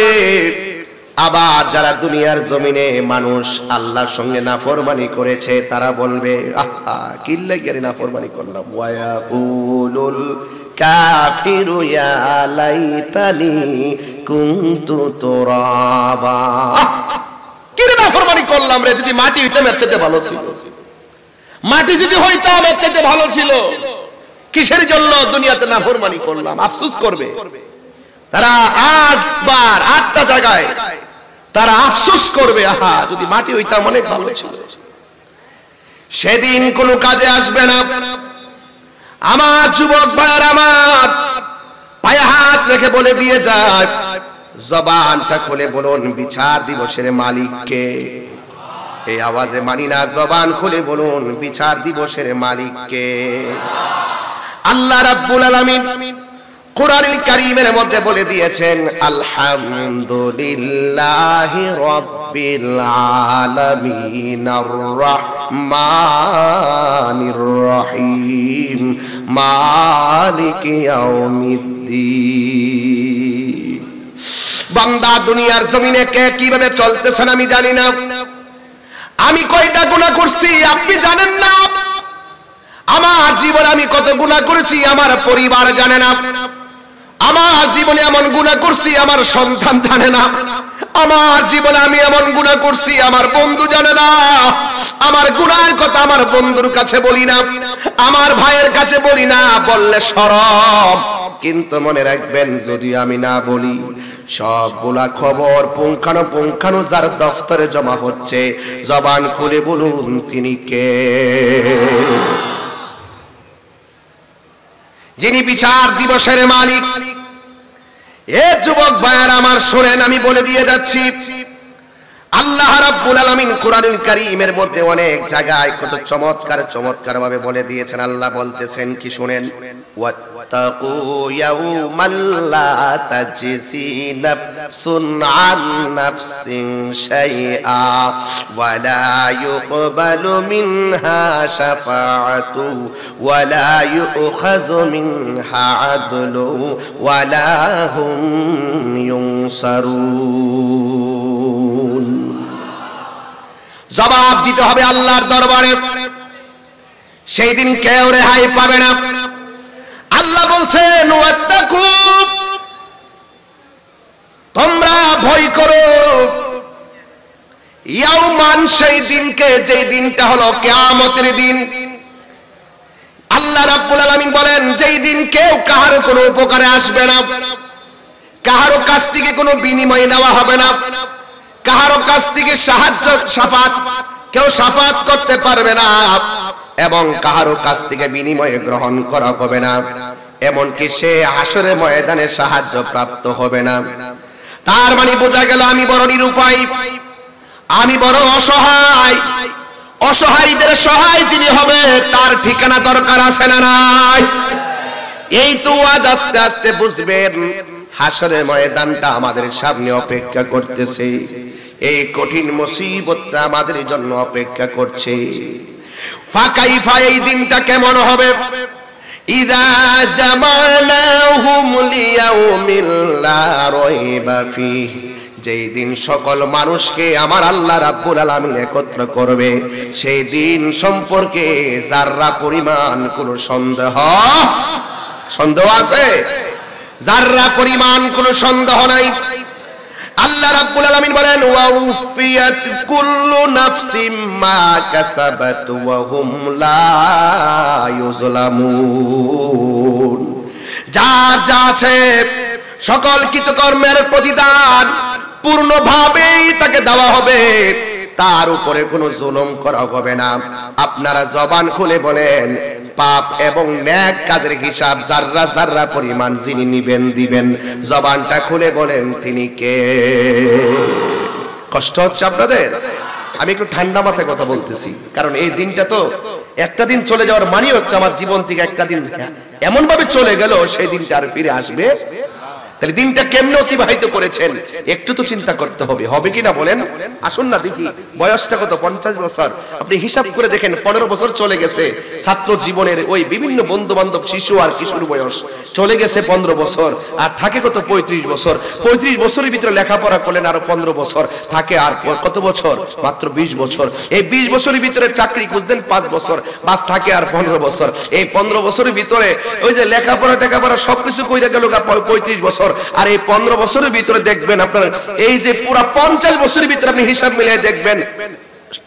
A: আবার যারা দুনিয়ার জমিনে মানুষ আল্লাহর সঙ্গে নাফরমানি করেছে, তারা বলবে, আহা কি লাগে নাফরমানি করলাম। ওয়ায়াকুলুল কাফিরু ইয়া লাইতানি কুনতু তুরাবা, কি নাফরমানি করলাম রে, যদি মাটি হইতাম এর চাইতে ভালো ছিল, মাটি যদি হইতাম এর চাইতে ভালো ছিল। কিসের জন্য দুনিয়াতে নাফরমানি করলাম, আফসোস করবে তারা। 8টা জায়গায় তারা আফসোস করবে, আহা যদি মাটি হইতাম অনেক ভালো ছিল। সেদিন কোনো কাজে আসবে না। আমার যুবক ভাইয়ের আমার, পায়ে হাত রেখে বলে দিয়ে যায়, জবানটা খুলে বলুন বিচার দিবসের মালিককে। এই আওয়াজে মানি না, জবান খুলে বলুন বিচার দিবসের মালিককে। আল্লাহ রাব্বুল আলামিন কুরআনুল কারীমের মধ্যে বলে দিয়েছেন, আলহামদুলিল্লাহি রাব্বিল আলামিন আর রহমানির রহিম মালিকি ইয়াউমিদ্দিন। বান্দা দুনিয়ার জমিনে কে কিভাবে চলতেছেন আমি জানি না, আমি কয়টা গুনাহ করছি আপনি জানেন না, আমার জীবনে আমি কত গুনাহ করেছি আমার পরিবার জানে না, আমার জীবনে এমন গুনাহ করছি আমার সন্তান জানে না, আমার জীবনে আমি এমন গুনাহ করছি আমার বন্ধু জানে না। আমার গুনাহের কথা আমার বন্ধুর কাছে বলি না, আমার ভাইয়ের কাছে বলি না, বললে শরম। কিন্তু মনে রাখবেন, যদি আমি না বলি, সবগুলা খবর পুঙ্খানুপুঙ্খানু যার দফতরে জমা হচ্ছে, জবান খুলে বলুন তিনি কে? যিনি বিচার দিবসের মালিক। এ যুবক ভাইয়ার আমার শুনেন, আমি বলে দিয়ে যাচ্ছি, আল্লাহ রাব্বুল আলামিন কুরআনুল কারীমের মধ্যে অনেক জায়গায় কত চমৎকার চমৎকার ভাবে বলে দিয়েছেন। আল্লাহ বলতেছেন কি শুনেন, ওয়াত্তাকু ইয়াউমাল লা তাজসি নাফসুন আন নাফসিন শাইআ ওয়া লা ইউকবালু মিনহা শাফাআতু ওয়া লা ইউখাযু মিনহা আদলু ওয়া লা হুম ইউনসারুন। জবাব দিতে হবে আল্লাহর দরবারে, সেই দিন কেউ রেহাই পাবে না। আল্লাহ বলছেন, ওয়াত্তাকু, তোমরা ভয় করো, ইয়াউমান, সেই দিনকে, যেই দিনটা হলো কিয়ামতের দিন। আল্লাহ রাব্বুল আলামিন বলেন, যেই দিন কেউ কাহারও কোনো উপকারে আসবে না, কাহারও কাছ থেকে কোনো বিনিময় নেওয়া হবে না, কাহারও কাছ থেকে সাহায্য শাফাত কেউ শাফাত করতে পারবে না, এবং কাহারও কাছ থেকে বিনিময় গ্রহণ করা হবে না, এমনকি সে হাসরের ময়দানে সাহায্য প্রাপ্ত হবে না। তার মানে বোঝা গেল আমি বড় নিরুপায়, আমি বড় অসহায়। অসহায়ীদের সহায় যিনি হবে তার ঠিকানা দরকার আছে না নাই? এই তো আজ আস্তে আস্তে বুঝবেন, হাসরের ময়দানটা আমাদের সামনে অপেক্ষা করতেছে, এই কঠিন মুসিবতটা আমাদের জন্য অপেক্ষা করছে। ফাকাইফা, এই দিনটা কেমন হবে? ইযা জামানাহুম লিয়াউমিল লা রাইবা ফিহি, যেই দিন সকল মানুষকে আমার আল্লাহ রাব্বুল আলামিন একত্র করবে, সেই দিন সম্পর্কে যাররা পরিমাণ কোনো সন্দেহ আছে? যাররা পরিমাণ কোনো সন্দেহ নাই। আল্লাহ রাব্বুল আলামিন বলেন ওয়া উফিয়াত কুল্লু নাফসিম মা কাসাবাত ওয়া হুম লা ইউজলামুন। যা যা আছে সকল কৃতকর্মের প্রতিদান পূর্ণভাবেই তাকে দেওয়া হবে, তার উপরে কোনো জুলুম করা হবে না। আপনারা জবান খুলে বলেন পাপ এবং নেক কাজের হিসাব যাররা যাররা পরিমাণ যিনি নিবেন দিবেন, জবানটা খুলে বলেন তিনি কে? কষ্ট হচ্ছে আপনাদের? আমি একটু ঠান্ডা মাথায় কথা বলতেছি, কারণ এই দিনটা তো একটা দিন চলে যাওয়ার মানে হচ্ছে আমার জীবন থেকে একটা দিন এমন ভাবে চলে গেল সেই দিনটা আর ফিরে আসবে। তাহলে দিনটা কেমনে অতিবাহিত করেছেন একটু তো চিন্তা করতে হবে, হবে কিনা বলেন? আসুন না দেখি বয়সটা কত, 50 বছর। আপনি হিসাব করে দেখেন 15 বছর চলে গেছে ছাত্র জীবনের, ওই বিভিন্ন বন্ধু বান্ধব শিশু আর কিশোর বয়স চলে গেছে 15 বছর, আর থাকে কত 35 বছর। 35 বছরের ভিতরে লেখাপড়া করলেন আরো 15 বছর, থাকে আর কত বছর? মাত্র 20 বছর। এই 20 বছরের ভিতরে চাকরি খুঁজতেন 5 বছর, বাস থাকে আর 15 বছর। এই 15 বছরের ভিতরে ওই যে লেখাপড়া টাকাপড়া সবকিছু কইরা গেল 35 বছর। আর এই 15 বছরের ভিতরে দেখবেন আপনার এই যে পুরো 50 বছরের ভিতরে আপনি হিসাব মিলিয়ে দেখবেন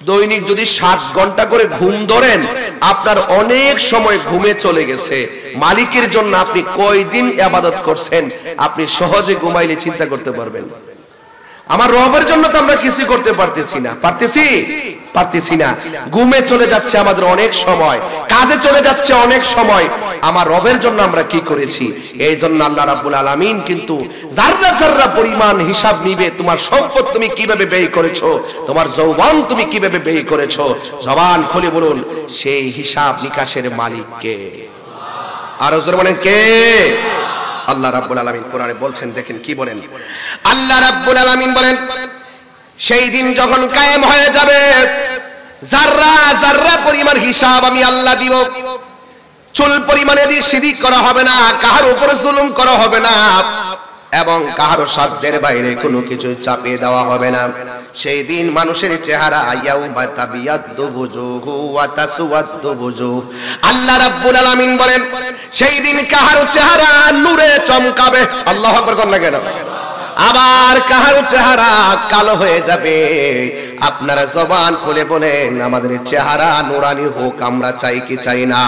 A: দৈনিক যদি 7 ঘন্টা করে ঘুম ধরেন, আপনার অনেক সময় ঘুমে চলে গেছে। মালিকের জন্য আপনি কয়দিন ইবাদত করছেন আপনি সহজে ঘুমাইলে চিন্তা করতে পারবেন। আমার রবের জন্য তো আমরা কিছু করতে পারতেছি না, পারতেছি না। ঘুমে চলে যাচ্ছে আমাদের অনেক সময়, কাজে চলে যাচ্ছে অনেক সময়। আমার রবের জন্য আমরা কি করেছি? এই জন্য আল্লাহ রাব্বুল আলামিন কিন্তু যাররা যাররা পরিমাণ হিসাব নিবে, তোমার সম্পদ তুমি কিভাবে ব্যয় করেছো, তোমার যৌবন তুমি কিভাবে ব্যয় করেছো, জবান খুলে বলুন সেই হিসাব নিকাশের মালিক কে? আর জোরে বলেন কে? আল্লাহ রাব্বুল আলামিন কোরআনে বলছেন, দেখেন কি বলেন। আল্লাহ রাব্বুল আলামিন বলেন সেই দিন যখন কায়েম হয়ে যাবে, যাররা যাররা পরিমাণ হিসাব আমি আল্লাহ দিব। চুল পরিমাণে এদিক সেদিক করা হবে না, কাহার উপরে জুলুম করা হবে না, এবং কাহারও সাধ্যের বাইরে কোনো কিছু চাপিয়ে দেওয়া হবে না। সেই দিন মানুষের চেহারা ইয়াউমা তাবিয়াদ্দু বুজুহু ওয়া তাসওয়াদ্দু বুজুহ। আল্লাহ রাব্বুল আলামিন বলেন সেই দিন কাহারও চেহারা নূরে চমকাবে, আল্লাহু আকবার কোন না কেন, আবার কাহারও চেহারা কালো হয়ে যাবে। আপনারা জবান খুলে বলেন আমাদের চেহারা নুরানি হোক, আমরা চাই কি চাই না?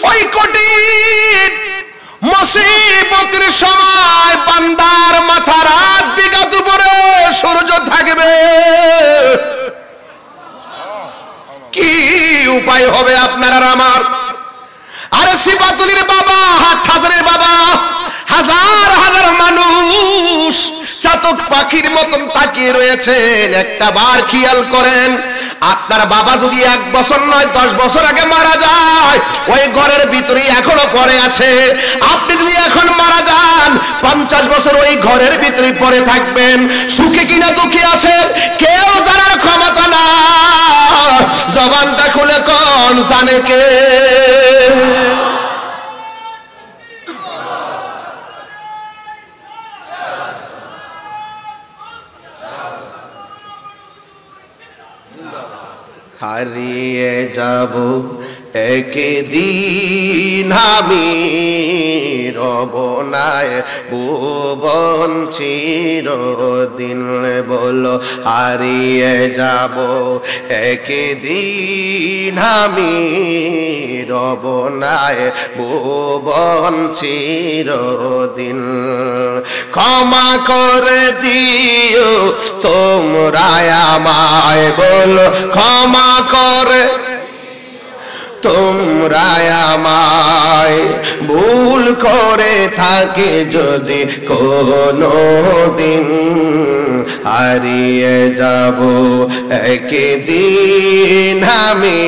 A: ওই কঠিন মুসিবতের সময় বান্দার মাথার হাত বিঘাত উপরে সূর্য থাকবে, কি উপায় হবে আপনার আর আমার? আরে সিফাতুলির বাবা, হাজারের বাবা, হাজার হাজার মানুষ চাতক পাখির মতন তাকিয়ে রয়েছেন। একটা বার খেয়াল করেন, আপনার বাবা যদি 1 বছর নয় 10 বছর আগে মারা যায়, ওই ঘরের ভিতরে এখনো পড়ে আছে। আপনি যদি এখন মারা যান 50 বছর ওই ঘরের ভিতরে পড়ে থাকবেন। সুখে কিনা দুঃখে আছেন কেউ জানার ক্ষমতা না। জবানটা খুলে কোন জানে কে? হারিয়ে যাব একদিন আমি, রব নাই ভুবন চিরদিন। বলো হারিয়ে যাব একদিন আমি, রব নাই ভুবন চিরদিন। ক্ষমা করে দিও তোমরা আমায়, বলো ক্ষমা করে তোমরা আমায়। ভুল করে থাকে যদি কোনো দিন, হারিয়ে যাব একদিন আমি,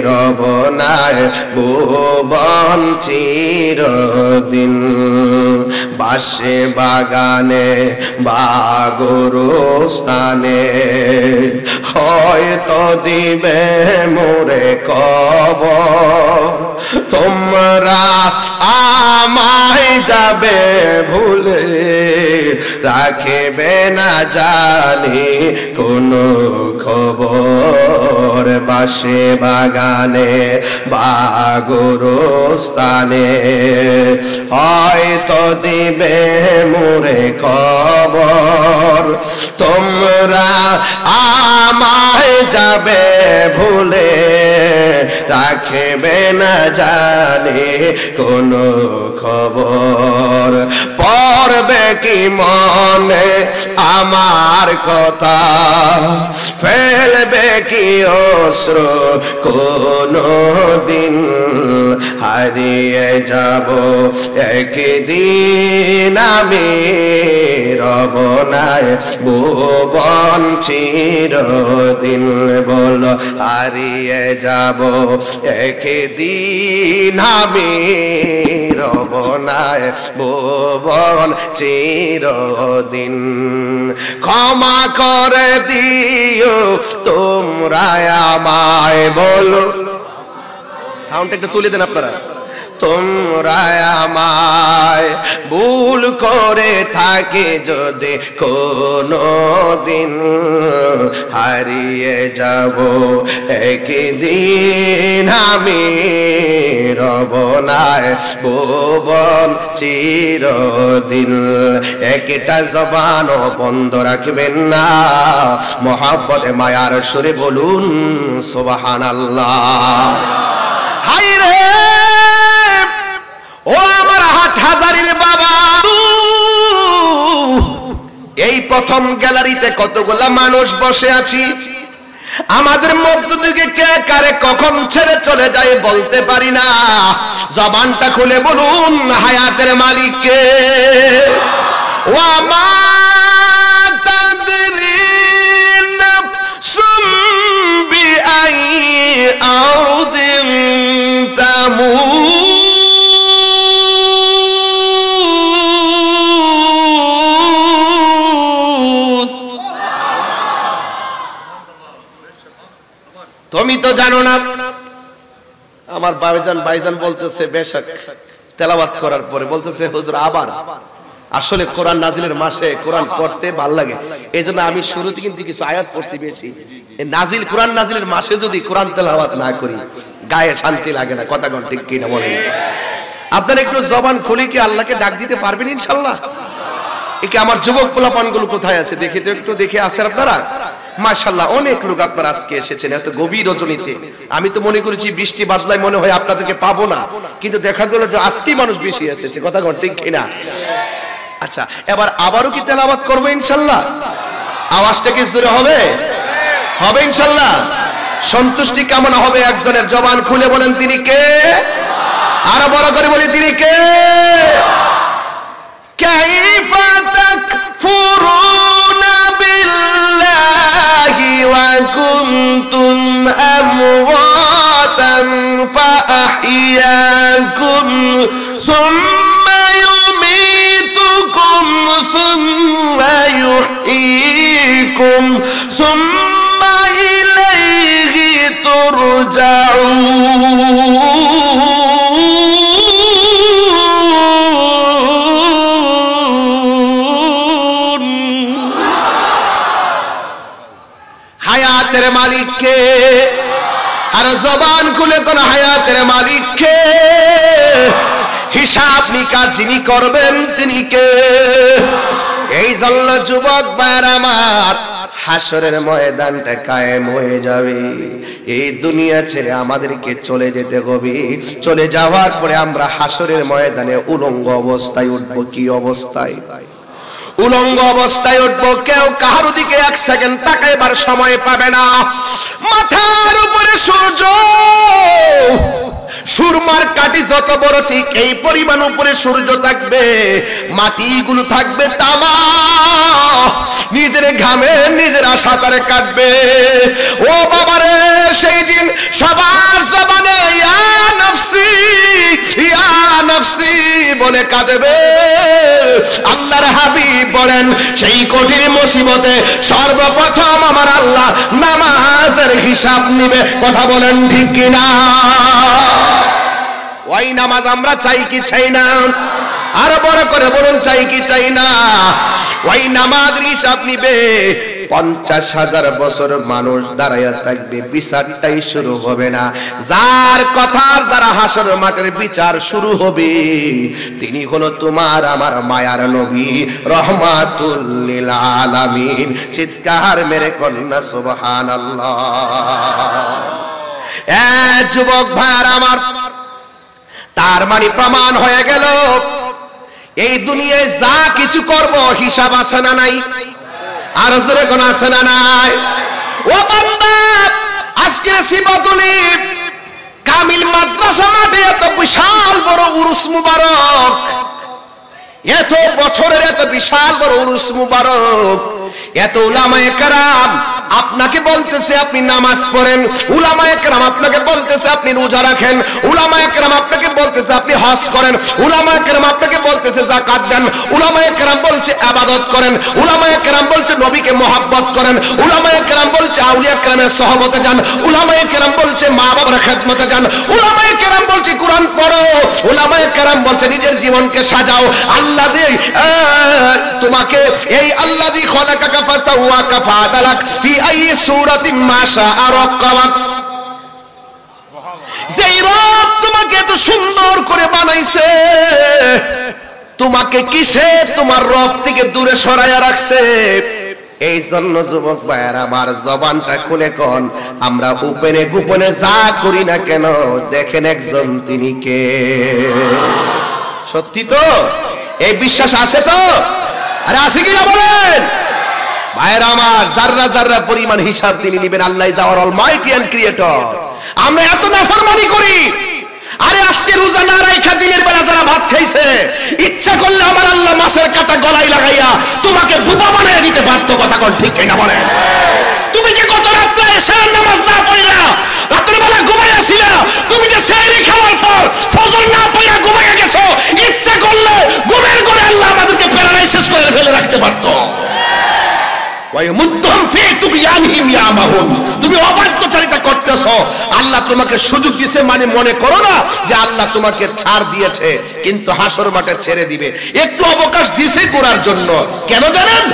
A: রব নাই ভুবন চিরদিন। বাসে বাগানে বা গোরস্থানে হয়তো দিবে মোরে কবর, তোমরা আমায় যাবে ভুলে, রাখবে না জানি কোনো খবর, বাসে বাগানে বা গোরস্থানে হয়তো দিবে মোরে খবর। তোমরা আমায় যাবে ভুলে, রাখবে না জানি কোনো খবর, পড়বে কি মনে আমার কথা, ফেলবে কি অশ্রু কোনো দিন, হারিয়ে যাব একদিন আমি, রব নাই ভুবন চিরদিন। বলো হারিয়ে যাব একদিন আমি, রব নাই ভুবন চিরদিন। ক্ষমা করে দিও তোমরা আমায়, বলো সাউন্ড একটু তুলে দেন আপনারা। তোমরা আমায় ভুল করে থাকে যদি কোনো দিন, হারিয়ে যাব একদিন আমি, রব নাই ভুবন চিরদিন। একটা জবানও বন্ধ রাখবেন না, মহব্বতে মায়ার সুরে বলুন সুবহানাল্লাহ। হাই রে ও আমার হাটহাজারীর বাবা, এই প্রথম গ্যালারিতে কতগুলা মানুষ বসে আছি, আমাদের মধ্য থেকে কে কারে কখন ছেড়ে চলে যায় বলতে পারি না। জবানটা খুলে বলুন হায়াতের মালিক কে। ও আমার তাদরিন সুম্বি আই আউদিন তামু, তুমি তো জানো না। আমার ভাইজান বলতেছে বেশক তেলাওয়াত করার পরে বলতেছে হুজুর আবার, আসলে কোরআন নাজিলের মাসে কোরআন পড়তে ভালো লাগে, এইজন্য আমি শুরুতে কিন্তু কিছু আয়াত পড়ছি বেশি। এই নাজিল কোরআন নাজিলের মাসে যদি কোরআন তেলাওয়াত না করি গায়ে শান্তি লাগে না। কথা কোন ঠিক কিনা বলেন? আপনারা একটু জবান খুলে কি আল্লাহকে ডাক দিতে পারবেন ইনশাআল্লাহ? একে আমার যুবক পোলাপানগুলো কোথায় আছে দেখি তো, একটু দেখে আছেন আপনারা? মাশাআল্লাহ অনেক লোক আপনারা আজকে এসেছেন এত গভীর রজনীতে। আমি তো মনে করেছি বৃষ্টি বাজলায় মনে হয় আপনাদেরকে পাবো না, কিন্তু দেখা গেল যে আজকেই মানুষ বেশি এসেছে। কথা কোন ঠিক কিনা? আচ্ছা এবার আবারও কি তেলাওয়াত করবো ইনশাআল্লাহ? আওয়াজটা কি জোরে হবে? হবে ইনশাআল্লাহ? সন্তুষ্টি কেমন হবে একজনের? জবান খুলে বলেন তিনি কে? আরো বড় করে বলি তিনি কে? কাইফা তাকফুরুনা বিল্লাহি ওয়া কুনতুম আমওয়াতান ফাআহইয়াকুম সুম্মা ইউমীতুকুম সুম্মা ইউহয়ীকুম সুম্মা ইলাইহি তুরজাউন। হায়াতের মালিক কে? আর জবান খুলে কোন হায়াতের মালিক কে? হিসাব নিকাশ যিনি করবেন তিনি কে? এই জন্য যুবক ভাইরা আমার, হাসরের ময়দানটা কায়েম হয়ে যাবে। এই দুনিয়া ছেড়ে আমাদেরকে চলে যেতে হবে। চলে যাওয়ার পরে আমরা হাসরের ময়দানে উলঙ্গ অবস্থায় উঠব। কি অবস্থায়? উলঙ্গ অবস্থায় উঠবো। কেউ কাহার দিকে এক সেকেন্ড তাকাইবার সময় পাবে না। মাথার উপরে সূর্য, সুরমার কাঠি যত বড় ঠিক এই পরিমাণ উপরে সূর্য থাকবে। মাটিগুলো থাকবে তামা, নিজের ঘামে নিজের আশা করে কাটবে। ও বাবারে, সেই দিন সবার জবানে ইয়া নফসি বলে কাঁদবে। আল্লাহর হাবিব বলেন, সেই কঠিন মুসিবতে সর্বপ্রথম আমার আল্লাহ নামাজের হিসাব নিবে। কথা বলেন ঠিক কিনা? ওই নামাজ আমরা চাই কি চাই না? আরো বড় করে বলুন, চাই কি চাই না? ওই নামাজের হিসাব নিবে 50,000 বছর মানুষ দাঁড়াইয়া থাকবে, বিচারটাই শুরু হবে না। যার কথার দ্বারা হাসর মাঠের বিচার শুরু হবে তিনি হলো তোমার আমার মায়ার নবী রহমাতুল লিল আলামিন। চিৎকার মেরে কন্যা সুবহানাল্লাহ। যুবক ভাইয়ার আমার, তার মানে প্রমাণ হয়ে গেল এই দুনিয়ায় যা কিছু করব হিসাব আছে না নাই? আর জোরে কোন আছে না নাই? ও বান্দা, আজকে সিবাতুলি কামিল মাদ্রাসা মাঠে এত বিশাল বড় উরুস মুবারক, এত বছরের এত বিশাল বড় উরুস মুবারক, এত উলামায়ে কেরাম আপনাকে বলতেছে আপনি নামাজ পড়েন, উলামায়ে কেরাম আপনাকে বলতেছে আপনি রোজা রাখেন, উলামায়ে কেরাম আপনাকে বলতেছে আপনি হজ করেন, উলামায়ে কেরাম আপনাকে বলতেছে যাকাত দেন, উলামায়ে কেরাম বলছে ইবাদত করেন, উলামায়ে কেরাম বলছে নবীকে মহব্বত করেন, উলামায়ে কেরাম বলছে আউলিয়া কেরামের সহবতে যান, উলামায়ে কেরাম বলছে মা বাবার খেদমতে যান, উলামায়ে কেরাম বলছে কোরআন পড়ো, উলামায়ে কেরাম বলছে নিজের জীবনকে সাজাও। আল্লাহ যে তোমাকে এই আল্লাযী খলাকাকা ফাসাওয়াকা ফাআদালাক ফি আই সূরাতিন মা শাআ রাক্কাবাক, যেই রব তোমাকে এত সুন্দর করে বানাইছে, তোমাকে কিসে তোমার রব থেকে দূরে সরাইয়া রাখছে? এই জন্য যুবক ভাইয়ার আমার, জবানটা খুলে কোন, আমরা উপেনে গোপনে যা করি না কেন দেখেন একজন তিনি কে। সত্যি তো? এই বিশ্বাস আছে তো? আরে আছে কিনা বলেন ভাইয়েরা আমার? জাররা জাররা পরিমাণ হিসাব তিনি নেবেন। Allah is our almighty and creator. আমরা এত নাফরমানি করি। আরে আজকে রোজা না রাখা দিনের বেলা যারা ভাত খাইছে, ইচ্ছা করলে আমার আল্লাহ মাছের কাঁটা গলায় লাগাইয়া তোমাকে বুবা বানায় দিতে পারতো। কথা কোন ঠিক কিনা বলেন? তুমি যে গত রাত্রে এশার নামাজ না পড়িলা, রাতের বেলা ঘুমাইয়াছিলা, তুমি যে সেহরি খাওয়ার পর ফজর না পড়িয়া ঘুমাইয়া গেছো, ইচ্ছা করলে ঘুমের ঘরে আল্লাহ আমাদেরকে প্যারালাইসিস করে ফেলে রাখতে পারতো। তুমি অবাধ্যচারিতা করতেছো, আল্লাহ তোমাকে সুযোগ দিয়েছে মানে মনে করো না যে আল্লাহ তোমাকে ছাড় দিয়েছে, কিন্তু হাসর মাঠে ছেড়ে দিবে। একটু অবকাশ দিয়েছে করার জন্য। কেন জানেন?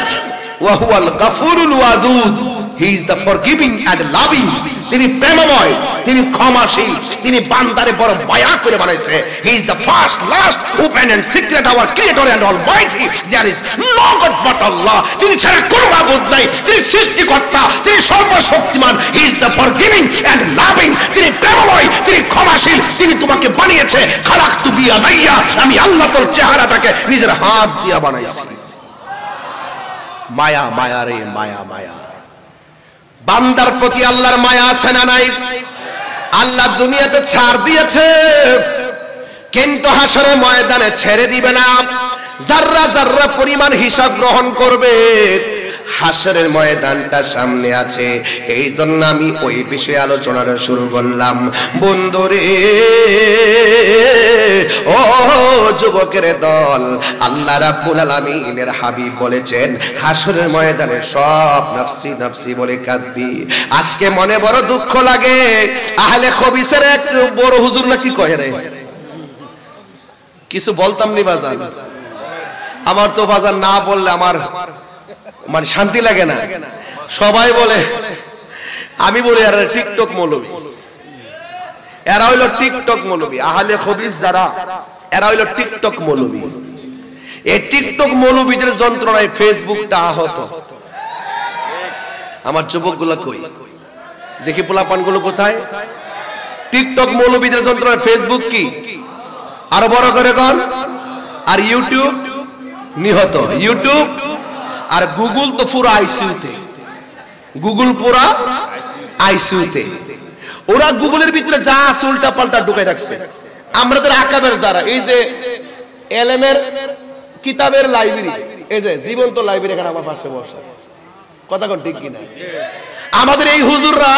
A: ওয়াহুয়াল গাফুরুল ওয়াদুদ, he is the forgiving and loving. তিনি প্রেমময়, তিনি ক্ষমাশীল, তিনি বান্দারে বড় মায়া করে বানাইছে। He is the first, last, open and secret, our creator and almighty. There is no god but Allah. তিনি ছাড়া কোনো মাবুদ নাই। তিনি সৃষ্টিকর্তা, তিনি সর্বশক্তিমান। He is the forgiving and loving. তিনি প্রেমময়, তিনি ক্ষমাশীল, তিনি তোমাকে বানিয়েছে। খালাকতু বিয়াদাইয়া, আমি আল্লাহ তোর চেহারাটাকে নিজের হাত দিয়ে বানাইছি। মায়া, মায়া রে মায়া, মায়া। বান্দার প্রতি আল্লাহর মায়া আছে না নাই? আল্লাহ দুনিয়াতে ছাড় দিয়েছে, কিন্তু হাসরের ময়দানে ছেড়ে দিবে না। জাররা জাররা পরিমাণ হিসাব গ্রহণ করবে। হাসরের ময়দানটা সামনে আছে, এই জন্য আমি ওই বিষয়ে আলোচনাটা শুরু করলাম। বন্ধুরে, ও যুবকের দল, আল্লাহ রাব্বুল আলামিনের হাবিব বলেছেন হাসরের ময়দানে সব নফসি নফসি বলে কাঁদবি। আজকে মনে বড় দুঃখ লাগে, আহলে খবিসের এক বড় হুজুর নাকি কহে রে, কিছু বলতাম নি বাজান, আমার তো বাজান না বললে আমার মানে শান্তি লাগে না। সবাই বলে, আমি বলি এরা টিকটক মৌলবী, এরা হইল টিকটক মৌলবী। আহলে খবিস যারা, এরা হইল টিকটক মৌলবী। এই টিকটক মৌলবীদের যন্ত্রণায় ফেসবুকটা আহত। আমার যুবকগুলো কই দেখি, পোলাপানগুলো কোথায়? টিকটক মৌলবীদের যন্ত্রণায় ফেসবুক কি আরো বড় করে কর। আর ইউটিউব নিহত। ইউটিউব আর গুগল তো পুরো আইসিইউতে। গুগল পুরো আইসিইউতে। ওরা গুগলের ভিতরে যা আছে উল্টা পাল্টা ঢুকাই রাখছে। আমাদের আকাবের যারা, এই যে এলএমের কিতাবের লাইব্রেরি, এই যে জীবন্ত লাইব্রেরি এখানে আমার পাশে বসে, কথা কোন ঠিক কিনা? আমাদের এই হুজুররা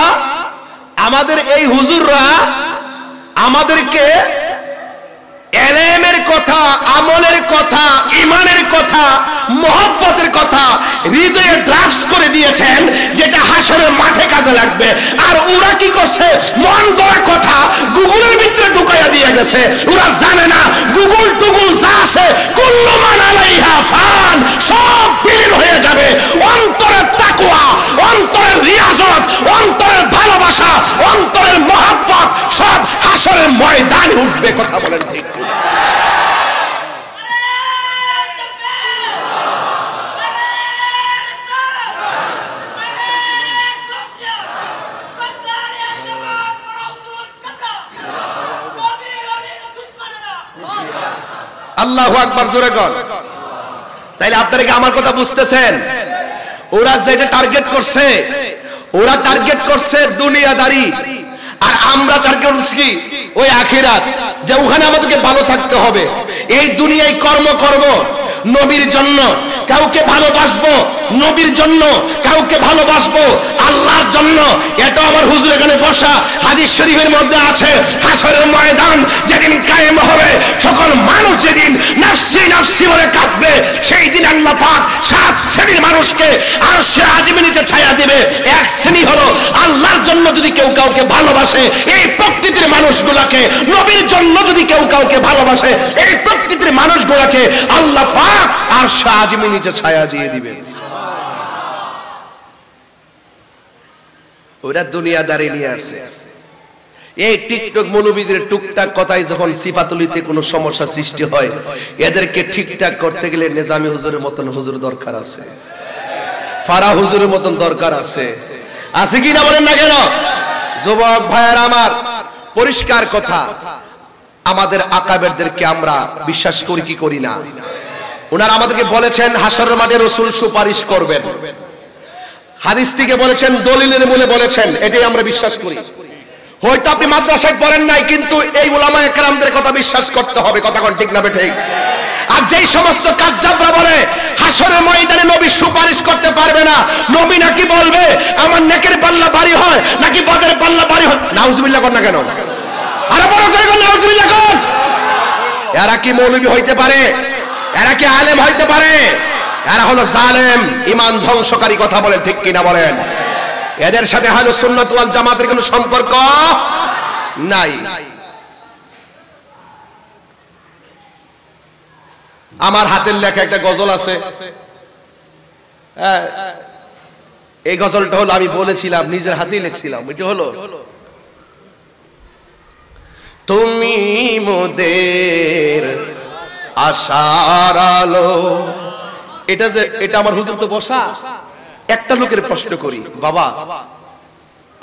A: আমাদেরকে এলেমের কথা, আমলের কথা, ইমানের কথা, মহব্বতের কথা হৃদয়ে ড্রাফট করে দিয়েছেন, যেটা হাসরের মাঠে কাজে লাগবে। আর ওরা কি করছে, মন গড়া কথা গুগলের ভিতরে ঢুকাইয়া দিয়ে গেছে। ওরা জানে না গুগল টুগুল যা আছে কুল্লু মান আলাইহা ফান, সব বিলীন হয়ে যাবে। অন্তরের তাকওয়া, অন্তরের রিয়াজত, অন্তরের ভালোবাসা, অন্তরের মহব্বত সব হাসরের ময়দানে উঠবে। কথা বলেন ঠিক? আল্লাহু আকবার, জোরে কর। তাইলে আপনারা কি আমার কথা বুঝতেছেন? ওরা যেটা টার্গেট করছে, ওরা টার্গেট করছে দুনিয়াদারি, আর আমরা টার্গেট করছি ওই আখিরাত, যে ওখানে আমাদেরকে ভালো থাকতে হবে। এই দুনিয়ায় কর্ম করব নবীর জন্য, কাউকে ভালোবাসবো নবীর জন্য, কাউকে ভালোবাসবো আল্লাহর জন্য। এটা আমার হুজুর এখানে বসা হাদিস শরীফের মধ্যে আছে, হাসরের ময়দান যেদিন কায়েম হবে, সকল মানুষ যেদিন নাফসি নাফসি বলে কাঁদবে, সেই দিন আল্লাহ পাক 7 শ্রেণীর মানুষকে আরশে আজিমের নিচে ছায়া দিবে। এক শ্রেণী হলো আল্লাহর জন্য যদি কেউ কাউকে ভালোবাসে, এই প্রকৃতির মানুষগুলোকে, নবীর জন্য যদি কেউ কাউকে ভালোবাসে, এই প্রকৃতির মানুষগুলোকে আল্লাহ পাক আরশে আজিমের নিচে ছায়া দিয়ে দিবে। ওরা দুনিয়াদারি নিয়ে আছে। এই টিকটক মৌলবীদের টুকটাক কথাই যখন সিফাতুলিতে কোনো সমস্যা সৃষ্টি হয়, এদেরকে ঠিকঠাক করতে গেলে নিজামী হুজুরের মতন হুজুর দরকার আছে, ফারা হুজুরের মতন দরকার আছে। আছে কি না বলেন না কেন? যুবক ভাইয়েরা আমার, পরিষ্কার কথা, আমাদের আকাবেরদেরকে আমরা বিশ্বাস করি কি করি না? ওনারা আমাদেরকে বলেছেন হাসরের মাঠে রাসূল সুপারিশ করবেন, হাদিস থেকে বলেছেন, দলিলের মূলে বলেছেন, এটাই আমরা বিশ্বাস করি। হয়তো আপনি মাদ্রাসায় পড়েন নাই, কিন্তু এই উলামায়ে কেরামদের কথা বিশ্বাস করতে হবে। কথা কোন ঠিক না ঠিক? আর যেই সমস্ত কাজ্জাবরা বলে হাসরের ময়দানে নবী সুপারিশ করতে পারবে না, নবী নাকি বলবে আমার নেকের পাল্লা ভারী হয় নাকি বদের পাল্লা ভারী হয়, নাউজুবিল্লাহ কর না কেন? আরে বড় করে কর নাউজুবিল্লাহ কর। এরা কি মৌলবী হইতে পারে? এরা কি আলেম হইতে পারে? এরা হলো জালেম, ঈমান ধ্বংসকারী। কথা বলেন ঠিক কিনা বলেন? এদের সাথে আহলুস সুন্নাত ওয়াল জামাতের কোনো সম্পর্ক নাই। আমার হাতের লেখা একটা গজল আছে, এই গজলটা হলো, আমি বলেছিলাম নিজের হাতেই লিখছিলাম, এটা হলো তুমি মোদের আশার আলো। এটা যে, এটা আমার হুজুর তো বসা। একটা লোকের প্রশ্ন করি, বাবা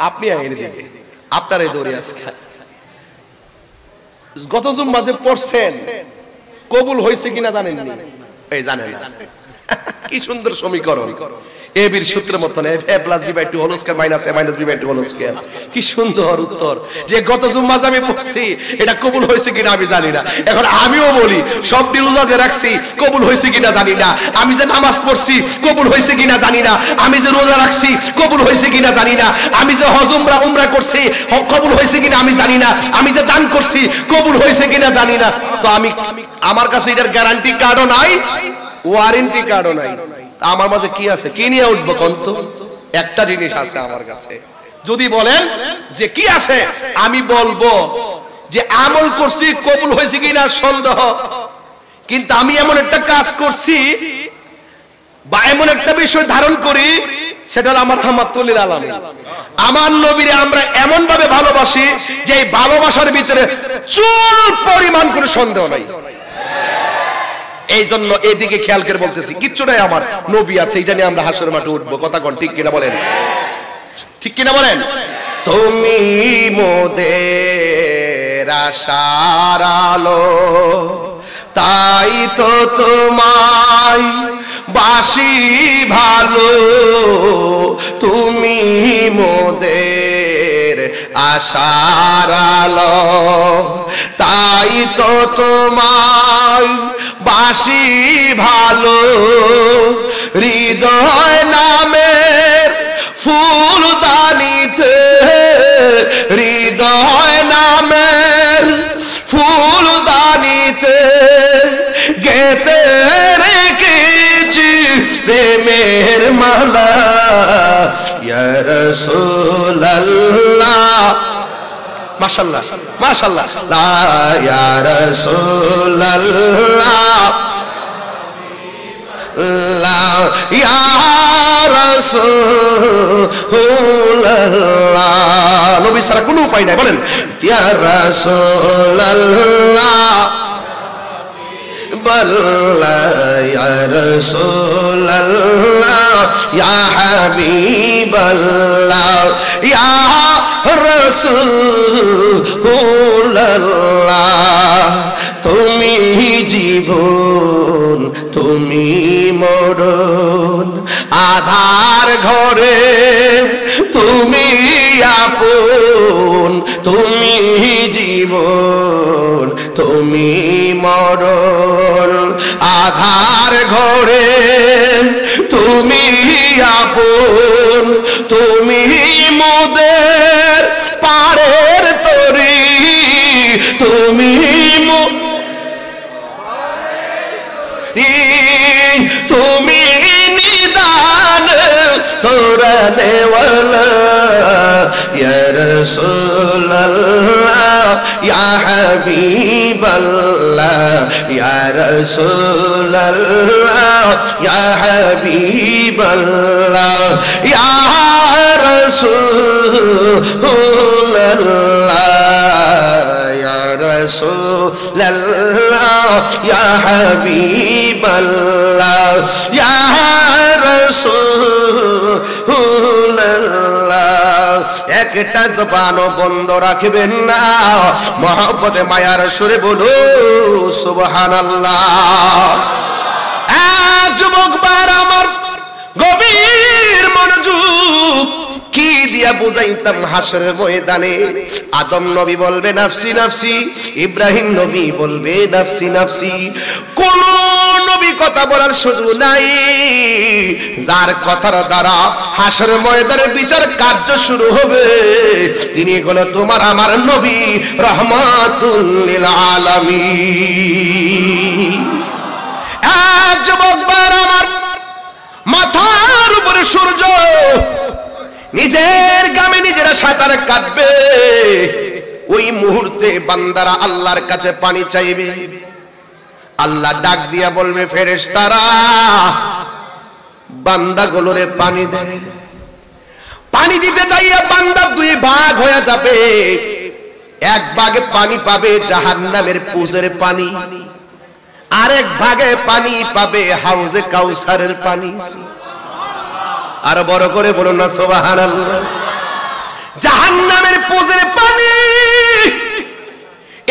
A: আপনি এনে দিকে আপনার এই দৌড়ে আজকে গত জুম্মা যে পড়ছেন কবুল হয়েছে কিনা জানেন? এই জানেন না? কি সুন্দর সমীকরণ, এ বির সূত্রের মতন, a plus b by 2 whole square minus a minus b by 2 whole square. কি সুন্দর উত্তর, যে গত জুম্মা আমি পড়ছি এটা কবুল হয়েছে কিনা আমি জানি না। এখন আমিও বলি, সব রোজা যে রাখছি কবুল হয়েছে কিনা জানি না, আমি যে নামাজ পড়ছি কবুল হয়েছে কিনা জানি না, আমি যে রোজা রাখছি কবুল হয়েছে কিনা জানি না, আমি যে হজ উমরা করছি কবুল হয়েছে কিনা আমি জানি না, আমি যে দান করছি কবুল হয়েছে কিনা জানি না। তো আমি, আমার কাছে এটার গ্যারান্টি কার্ডও নাই, ওয়ারেন্টি কার্ডও নাই। আমার মাঝে কি আছে, কি নিয়ে উঠবো? কন্ত একটা জিনিস আছে আমার কাছে। যদি বলেন যে কি আছে, আমি বলবো যে আমল করছি কবুল হয়েছে কিনা সন্দেহ, কিন্তু আমি এমন একটা কাজ করছি বা এমন একটা বিষয় ধারণ করি, সেটা হলো আমার রাহমাতুল লিল আলামিন। আমার নবীরে আমরা এমন ভাবে ভালোবাসি যে এই ভালোবাসার ভিতরে চুল পরিমাণ কোনো সন্দেহ নাই। এই জন্য এদিকে খেয়াল করে বলতেছি, কিচ্ছু নাই, আমার নবী আছে, এটা নিয়ে আমরা হাসরের মাঠে উঠবো। কথা কোন ঠিক কিনা বলেন? ঠিক কিনা বলেন? তুমি মোদের আশার আলো, তাই তো তোমায় বাসি ভালো, তুমি মোদের আশার আলো, তাই তো তোমায় বাসি ভালো, হৃদয় নামের ফুলদানিতে, হৃদয় নামের ফুলদানিতে গেতে রেখেছি প্রেমের মালা, ইয়া রাসূলুল্লাহ মাশাআল্লাহ মাশাআল্লাহ লা ইয়া রাসূলুল্লাহ লা ইয়া রাসূলুল্লাহ নবী ছাড়া কোনো উপায় নাই বলেন ইয়া রাসূলুল্লাহ ইয়া রাসূলুল্লাহ ইয়া হাবিবাল্লাহ ইয়া রাসূলুল্লাহ তুমি জীবন তুমি মরণ আধার ঘরে তুমি আপন তুমি জীবন তুমি মরণ আধার ঘরে তুমি আপন তুমি মোদের পারের তরি তুমি তুমি নিদান তোরানে ওয়ালা ইয়া রাসূলুল্লাহ ইয়া হাবিবাল্লাহ ইয়া রাসূলুল্লাহ ইয়া হাবিবাল্লাহ ইয়া রাসূলুল্লাহ ইয়া রাসূলুল্লাহ ইয়া হাবিবাল্লাহ ইয়া রাসূলুল্লাহ একটা জবানও বন্ধ রাখবেন না মহব্বতে মায়ার সুরে বলো সুবহানাল্লাহ যুবক ভাইরা আমার গভীর মনোযোগ কি দিয়া বুঝাইতাম হাসরের ময়দানে আদম নবী বলবে নাফসি নাফসি ইব্রাহিম নবী বলবে নাফসি নাফসি কোন নবী কথা বলার সুযোগ নাই যার কথার দ্বারা হাসরের ময়দানে বিচার কার্য শুরু হবে তিনি হলো তোমার আমার নবী রাহমাতুল লিল আলামিন যুবক ভাইরা আমার মাথার উপরে সূর্য নিজের গ্রামে নিজেরা সাঁতার কাটবে ওই মুহূর্তে বান্দারা আল্লাহর কাছে পানি চাইবে আল্লাহ ডাক দিয়া বলবে ফেরেশতারা বান্দাগুলোরে পানি দে পানি দিতে যাইয়া বান্দা দুই ভাগ হয়ে যাবে এক ভাগে পানি পাবে জাহান্নামের পুজের পানি আরেক ভাগে পানি পাবে হাউজে কাউসারের পানি আর বড় করে বলুন না সুবহানাল্লাহ জাহান্নামের পুজের পানি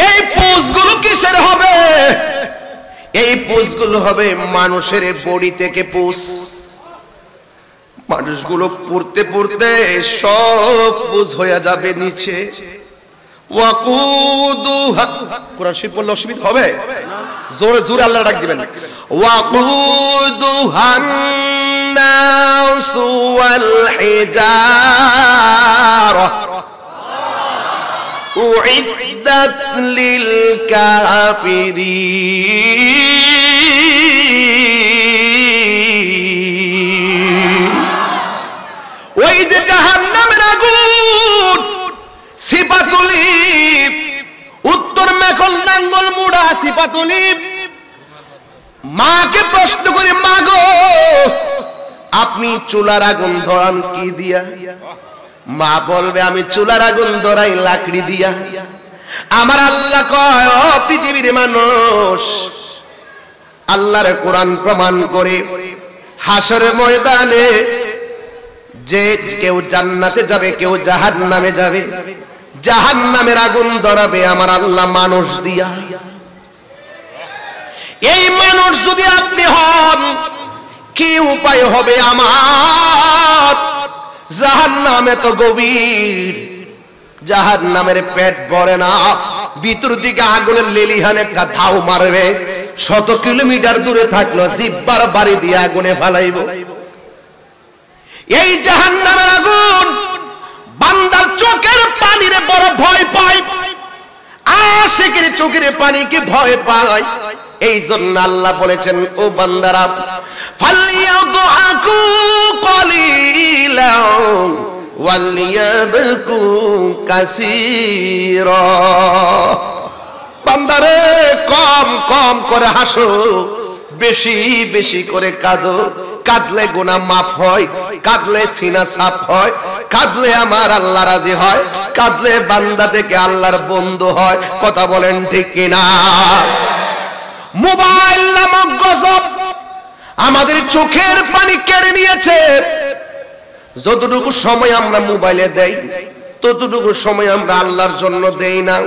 A: এই পুজগুলো কিসের হবে এই পুজগুলো হবে মানুষের বডি থেকে পুজ মানুষগুলো পড়তে পড়তে সব পুজ হয়ে যাবে নিচে ওয়াকুদুহা কোরআন শরীফ পড়লে অসুবিধা হবে জোরে জোরে আল্লাহ ডাক দিবেন ওয়াকুদুহান الناس والحجارة أعدت للكافرين ওই যে জাহান্নামের আগুন সিপাতুলি উত্তর মেখল নাঙ্গল মুড়া সিপাতুলি মাকে প্রশ্ন করে মাগো আপনি চুলার আগুন ধরান কি দিয়া মা বলবে আমি চুলার আগুন ধরাই লাকড়ি দিয়া আমার আল্লাহ কয় ও পৃথিবীর মানুষ আল্লাহর কোরআন প্রমাণ করে হাসরের ময়দানে যে কেউ জান্নাতে যাবে কেউ জাহান্নামে যাবে জাহান্নামের আগুন ধরাবে আমার আল্লাহ মানুষ দিয়া এই মানুষ যদি আপনি হন কি উপায় হবে আমার জাহান্নাম এত গভীর জাহান্নামের পেট ভরে না ভিতর দিকে আগুনের লেলিহান একটা ধাও মারবে 100 কিলোমিটার দূরে থাকলো জিব্বার বাড়ি দিয়ে আগুনে ফেলাইব এই জাহান্নামের আগুন বান্দার চোখের পানিরে বড় ভয় পায় আশিকের চোখের পানিকে ভয় পায় এই জন্য আল্লাহ বলেছেন ও বান্দারা ফালিয়াদহাকু قليلا وليبكوا كثيرا বান্দারে কম কম করে হাসো, বেশি বেশি করে কাঁদো। কাঁদলে গুনাহ মাফ হয়, কাঁদলে সিনা সাফ হয়, কাঁদলে আমার আল্লাহ রাজি হয়, কাঁদলে বান্দা থেকে আল্লাহর বন্ধু হয়। কথা বলেন ঠিক কিনা? মোবাইল নামক গজব আমাদের চোখের পানি কেড়ে নিয়েছে। যতটুকু সময় আমরা মোবাইলে দেই, ততটুকু সময় আমরা আল্লাহর জন্য দেই না।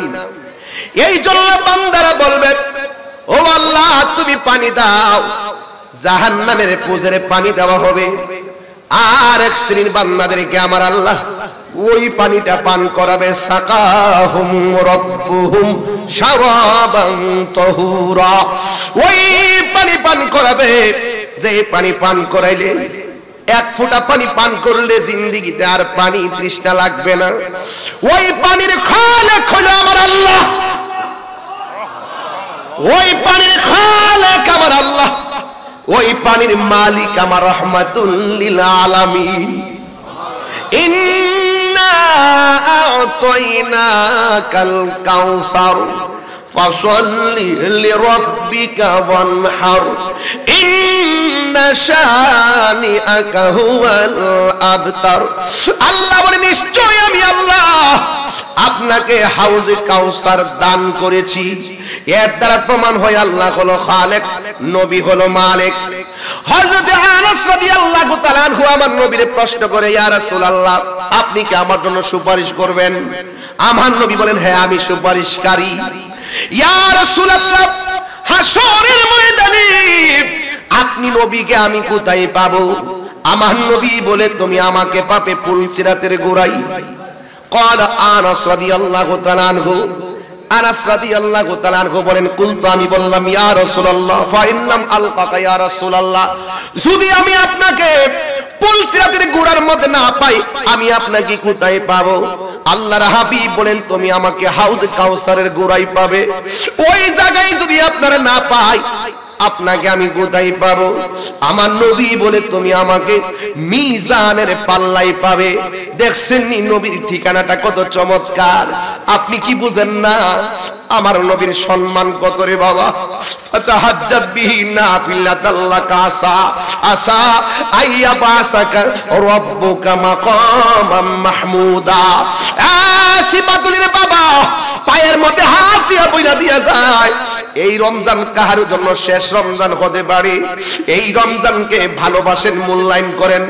A: এই জন্য বান্দারা বলবে, ও আল্লাহ তুমি পানি দাও, জাহান্নামের পুজোরে পানি দেওয়া হবে। আর এক শ্রেণীর বান্দাদেরকে আমার আল্লাহ ওই পানিটা পান করাবে। সাকাহুম রাব্বুহুম শারাবান তাহুরা, ওই পানি পান করাবে যে পানি পান করাইলে এক ফোঁটা পানি পান করলে জিন্দেগিতে আর পানি তৃষ্ণা লাগবে না। ওই পানির খালেক হলো আমার আল্লাহ, ওই পানির খালেক আমার আল্লাহ, ওই পানির মালিক আমার রাহমাতুল লিল আলামিন। ইন্না আ'তাইনাকাল কাউসার ফাসাল্লি লিরাব্বিকা ওয়ানহার ইন্না শানিআকা হুয়াল আবতার। আল্লাহ বলে নিশ্চয় আমি আল্লাহ আপনাকে হাউজে কাউসার দান করেছি। এর দ্বারা প্রমাণ হয় আল্লাহ হলো খালেক, নবী হলো মালিক। হযরত আনাস রাদিয়াল্লাহু তাআলা আনহু আমার নবীরে প্রশ্ন করে, ইয়া রাসূলুল্লাহ আপনি কি আমার জন্য সুপারিশ করবেন? আমার নবী বলেন, হ্যাঁ আমি সুপারিশকারী। ইয়া রাসূলুল্লাহ হাসরের ময়দানে আপনি নবীকে আমি কোথায় পাবো? আমার নবী বলে, তুমি আমাকে পাবে পুলসিরাতের গোড়ায়। قال আনাস রাদিয়াল্লাহু তাআলা আনহু, আনাস রাদিয়াল্লাহু তাআলা আনহু বলেন, কুনতু আমি বললাম, ইয়া রাসূলুল্লাহ ফা ইল্লাম আলকাকা ইয়া রাসূলুল্লাহ, যদি আমি আপনাকে পুলসিরাতের গোড়ার মধ্যে না পাই আমি আপনাকে কোথায় পাবো? আল্লাহর হাবিব বলেন, তুমি আমাকে হাউজ কাউসারের গোড়ায় পাবে। ওই জায়গায় যদি আপনারা না পাই আপনাকে আমি কোথায় পাবো? আমার নবী বলে, তুমি আমাকে মিজানের পাল্লাই পাবে। দেখছেন নি নবীর ঠিকানাটা কত চমৎকার। আপনি কি বুঝেন না আমার নবীর সম্মান কত রে বাবা? ফাতাহাজ্জাত বিহি নাফিলাতাল লাকা আসা আইয়া বাসাকা রাব্বুকা মাকামাম মাহমুদা। সিফাতুলের বাবা পায়ের মধ্যে হাত দিয়া বইলা দিয়া যায়, এই রমজান কাহার জন্য শেষ রমজান হতে পারে। এই রমজানকে ভালোবাসেন, মূল্যায়ন করেন।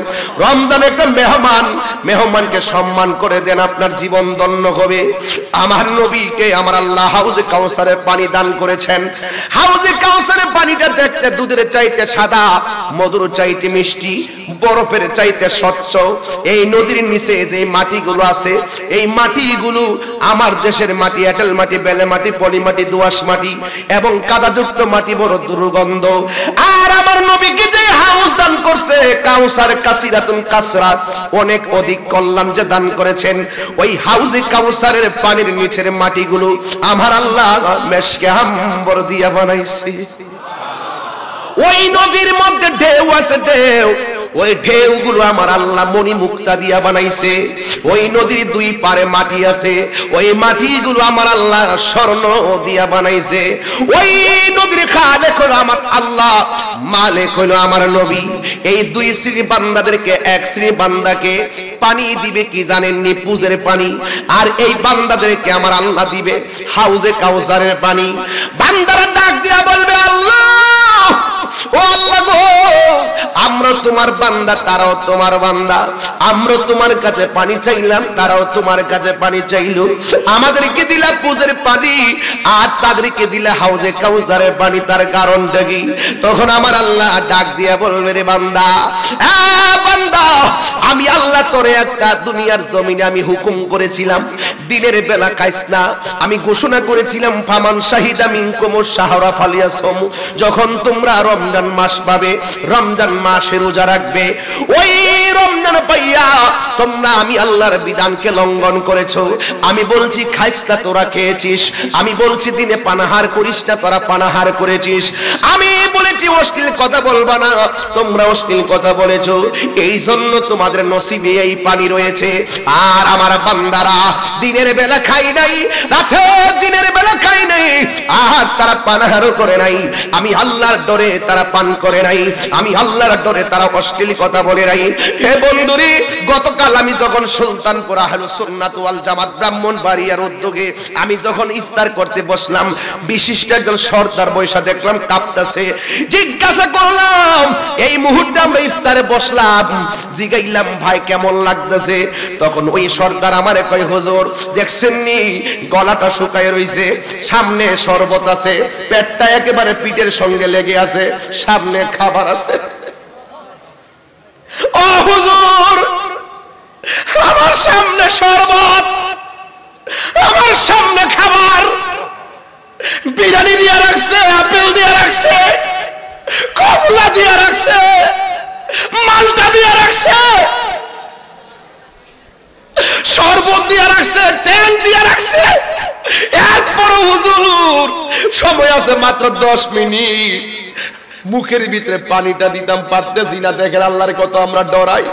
A: রমজান একটা মেহমান, মেহমানকে সম্মান করে দেন, আপনার জীবন ধন্য হবে। আমার নবীকে আমার আল্লাহ হাউজে কাউসারের পানি দান করেছেন। হাউজে কাউসারের পানিটা দেখতে দুধের চাইতে সাদা, মধুর চাইতে মিষ্টি, বরফের চাইতে স্বচ্ছ। এই নদীর নিচে যে মাটিগুলো আছে, এই মাটিগুলো আমার দেশের মাটি, এঁটেল মাটি, বেলে মাটি, পলি মাটি, দোআঁশ মাটি এবং কাদাযুক্ত মাটি, বড় দুর্গন্ধ। আর আমার নবীকে যে হাউস দান করছে কাউসার কাসিরাতুন কাসরাত, অনেক অধিক কল্যাণ যে দান করেছেন, ওই হাউজে কাউসারের পানির নিচের মাটিগুলো আমার আল্লাহ মেশকে আম্বর দিয়া বানাইছে। ওই নদীর মধ্যে ঢেউ আছে, ঢেউ, ওই ঢেউগুলো আমার আল্লাহ মণি মুক্তা দিয়া বানাইছে। ওই নদীর দুই পারে মাটি আছে, ওই মাটিগুলো আমার আল্লাহ স্বর্ণ দিয়া বানাইছে। ওই নদীর খালেক হলো আমার আল্লাহ, মালিক হলো আমার নবী। এই দুই শ্রেণী বান্দাদেরকে এক শ্রেণী বান্দাকে পানি দিবে কি জানেননি? পুজের পানি। আর এই বান্দাদেরকে আমার আল্লাহ দিবে হাউজে কাউসারের পানি। বান্দারা ডাক দিয়া বলবে, আল্লাহ ও আল্লাহ গো, আমরা তোমার বান্দা, তারাও তোমার বান্দা। আমরা তোমার কাছে পানি চাইলাম, তারাও তোমার কাছে পানি চাইলো। আমাদেরকে দিলা পুজের পানি আর তাদেরকে দিলা হাউজে কাউসারের পানি, তার কারণটা কি? তখন আমার আল্লাহ ডাক দিয়া বলবে, রে বান্দা, বান্দা, আমি আল্লাহ তোরে একটা দুনিয়ার জমিনে আমি হুকুম করেছিলাম, দিনের বেলা খাইস না। আমি ঘোষণা করেছিলাম ফামান শাহিদা মিনকুমুশ শাহরা ফালিয়াসুম, যখন তোমরা রমজান মাস পাবে, রমজান মাসে রোজা রাখবে, ওই রমজান পাইয়া তোমরা আমি আল্লাহর বিধানকে লঙ্ঘন করেছো। আমি বলছি খাইস না, তোরা খেয়েছিস। আমি বলছি দিনে পানাহার করিস না, তোরা পানাহার করেছিস। আমি বলেছি অশ্লীল কথা বলবা না, তোমরা অশ্লীল কথা বলেছো। এই জন্য তোমাদের নসিবে এই পানি রয়েছে। আর আমার বান্দারা দিনের বেলা খাই নাই, রাতে দিনের বেলা খাই নাই, আর তারা পানাহারও করে নাই। আমি আল্লাহর ডরে তারা পান করে নাই, আমি আল্লাহর ডরে তারা অশ্লীল কথা বলে নাই। হে বন্ধুরি, গতকাল আমি যখন সুলতানপুর আহলুস সুন্নাত ওয়াল জামাত ব্রাহ্মণবাড়িয়ার উদ্যোগে আমি যখন ইফতার করতে বসলাম, বিশিষ্ট একজন সর্দার বৈশা দেখলাম কাঁপতেছে। জিজ্ঞাসা করলাম, এই মুহূর্তে আমরা ইফতারে বসলাম, জিগাইলাম ভাই কেমন লাগতেছে? তখন ওই সর্দার আমারে কয়, হুজুর দেখছেন নি গলাটা শুকায় রইছে, সামনে শরবত আছে, পেটটা একেবারে পিঠের সঙ্গে লেগে আছে, সামনে খাবার আছে। ও হুজুর, আমার সামনে শরবত, আমার সামনে খাবার, বিরিয়ানি দিয়ে রাখছে, আপেল দিয়ে রাখছে, কমলা দিয়ে রাখছে, মালটা দিয়ে রাখছে, শরবত দিয়ে রাখছে, তেল দিয়ে রাখছে। এরপর হুজুর সময় আছে মাত্র 10 মিনিট, মুখের ভিতরে পানিটা দিতাম পারতেছি না। দেখেন আল্লাহর কত আমরা ডরাই।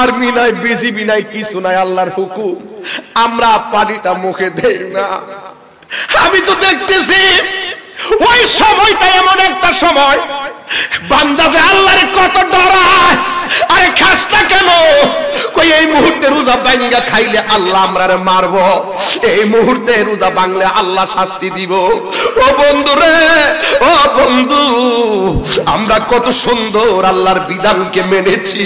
A: আর্মি নাই, বিজিবি নাই, কিছু নাই, আল্লাহর হুকুম, আমরা পানিটা মুখে দেই না। আমি তো দেখতেছি ওই সময়টা এমন একটা সময়, বান্দা যে আল্লাহরে কত ডরায়। আরে খাস না কেন? কই এই মুহূর্তে রোজা ভাঙ্গা খাইলে আল্লাহ আমরারে মারবো, এই মুহূর্তে রোজা ভাঙলে আল্লাহ শাস্তি দিব। ও বন্ধু রে, ও বন্ধু, আমরা কত সুন্দর আল্লাহর বিধানকে মেনেছি।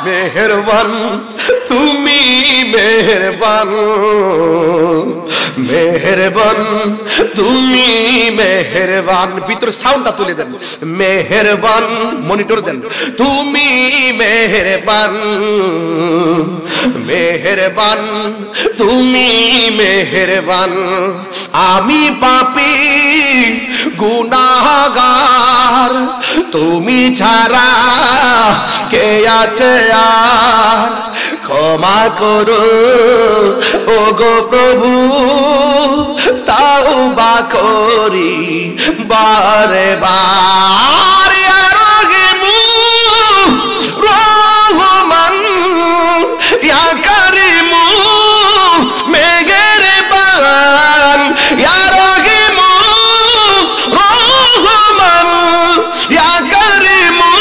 A: মেহেরবান তুমি, মেহেরবান, মেহেরবান তুমি, মেহেরবান। ভিতরে সাউন্ডটা তুলে দেন, মেহেরবান, মনিটর দেন। তুমি মেহেরবান, মেহেরবান তুমি, মেহেরবান। আমি পাপী গুনাহগার, তুমি ছাড়া কে আছে আর? ক্ষমা করো ও গো প্রভু, তাওবা করি বারে বার। ইয়া রহিমু রহমান, ইয়া কারিমু মেহেরবান, ইয়া রহিমু রহমান, ইয়া কারিমু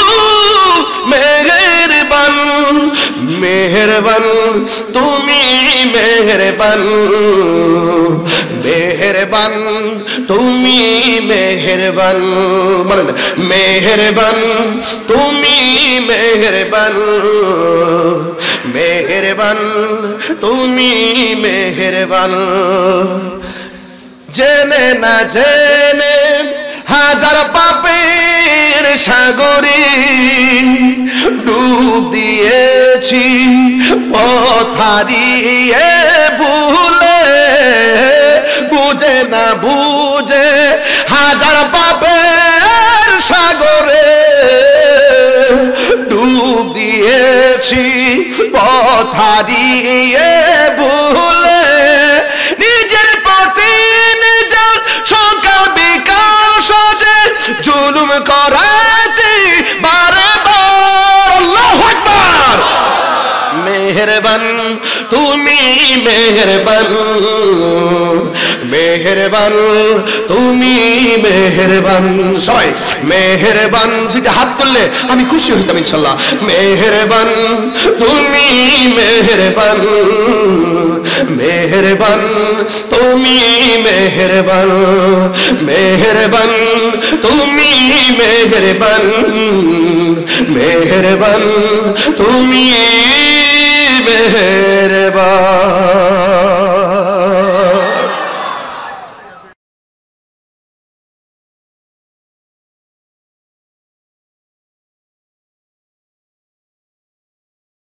A: মেহেরবান। মেহেরবান তুমি, মেহেরবান, মেহেরবান তুমি, মেহেরবান। বলেন মেহেরবান তুমি, মেহেরবান, মেহেরবান তুমি, মেহেরবান। জেনে না জেনে হাজার পাপের সাগরে ডুব দিয়েছি, পথ হারিয়ে ভুলে, বুঝে না বুঝে হাজার পাপের সাগরে ডুব দিয়েছি, পথ হারিয়ে ভুলে। নিজের প্রতি নিজের সকাল বিকাল সাজে জুলুম করেছি বারে বার। আল্লাহু আকবার। মেহেরবান তুমি, মেহেরবান, মেহেরবান তুমি, মেহেরবান। সবাই মেহেরবান দুইটা হাত তুললে আমি খুশি হইতাম ইনশাআল্লাহ। মেহেরবান তুমি, মেহেরবান, মেহেরবান তুমি, মেহেরবান, মেহেরবান তুমি, মেহেরবান, মেহেরবান তুমি, মেহেরবান।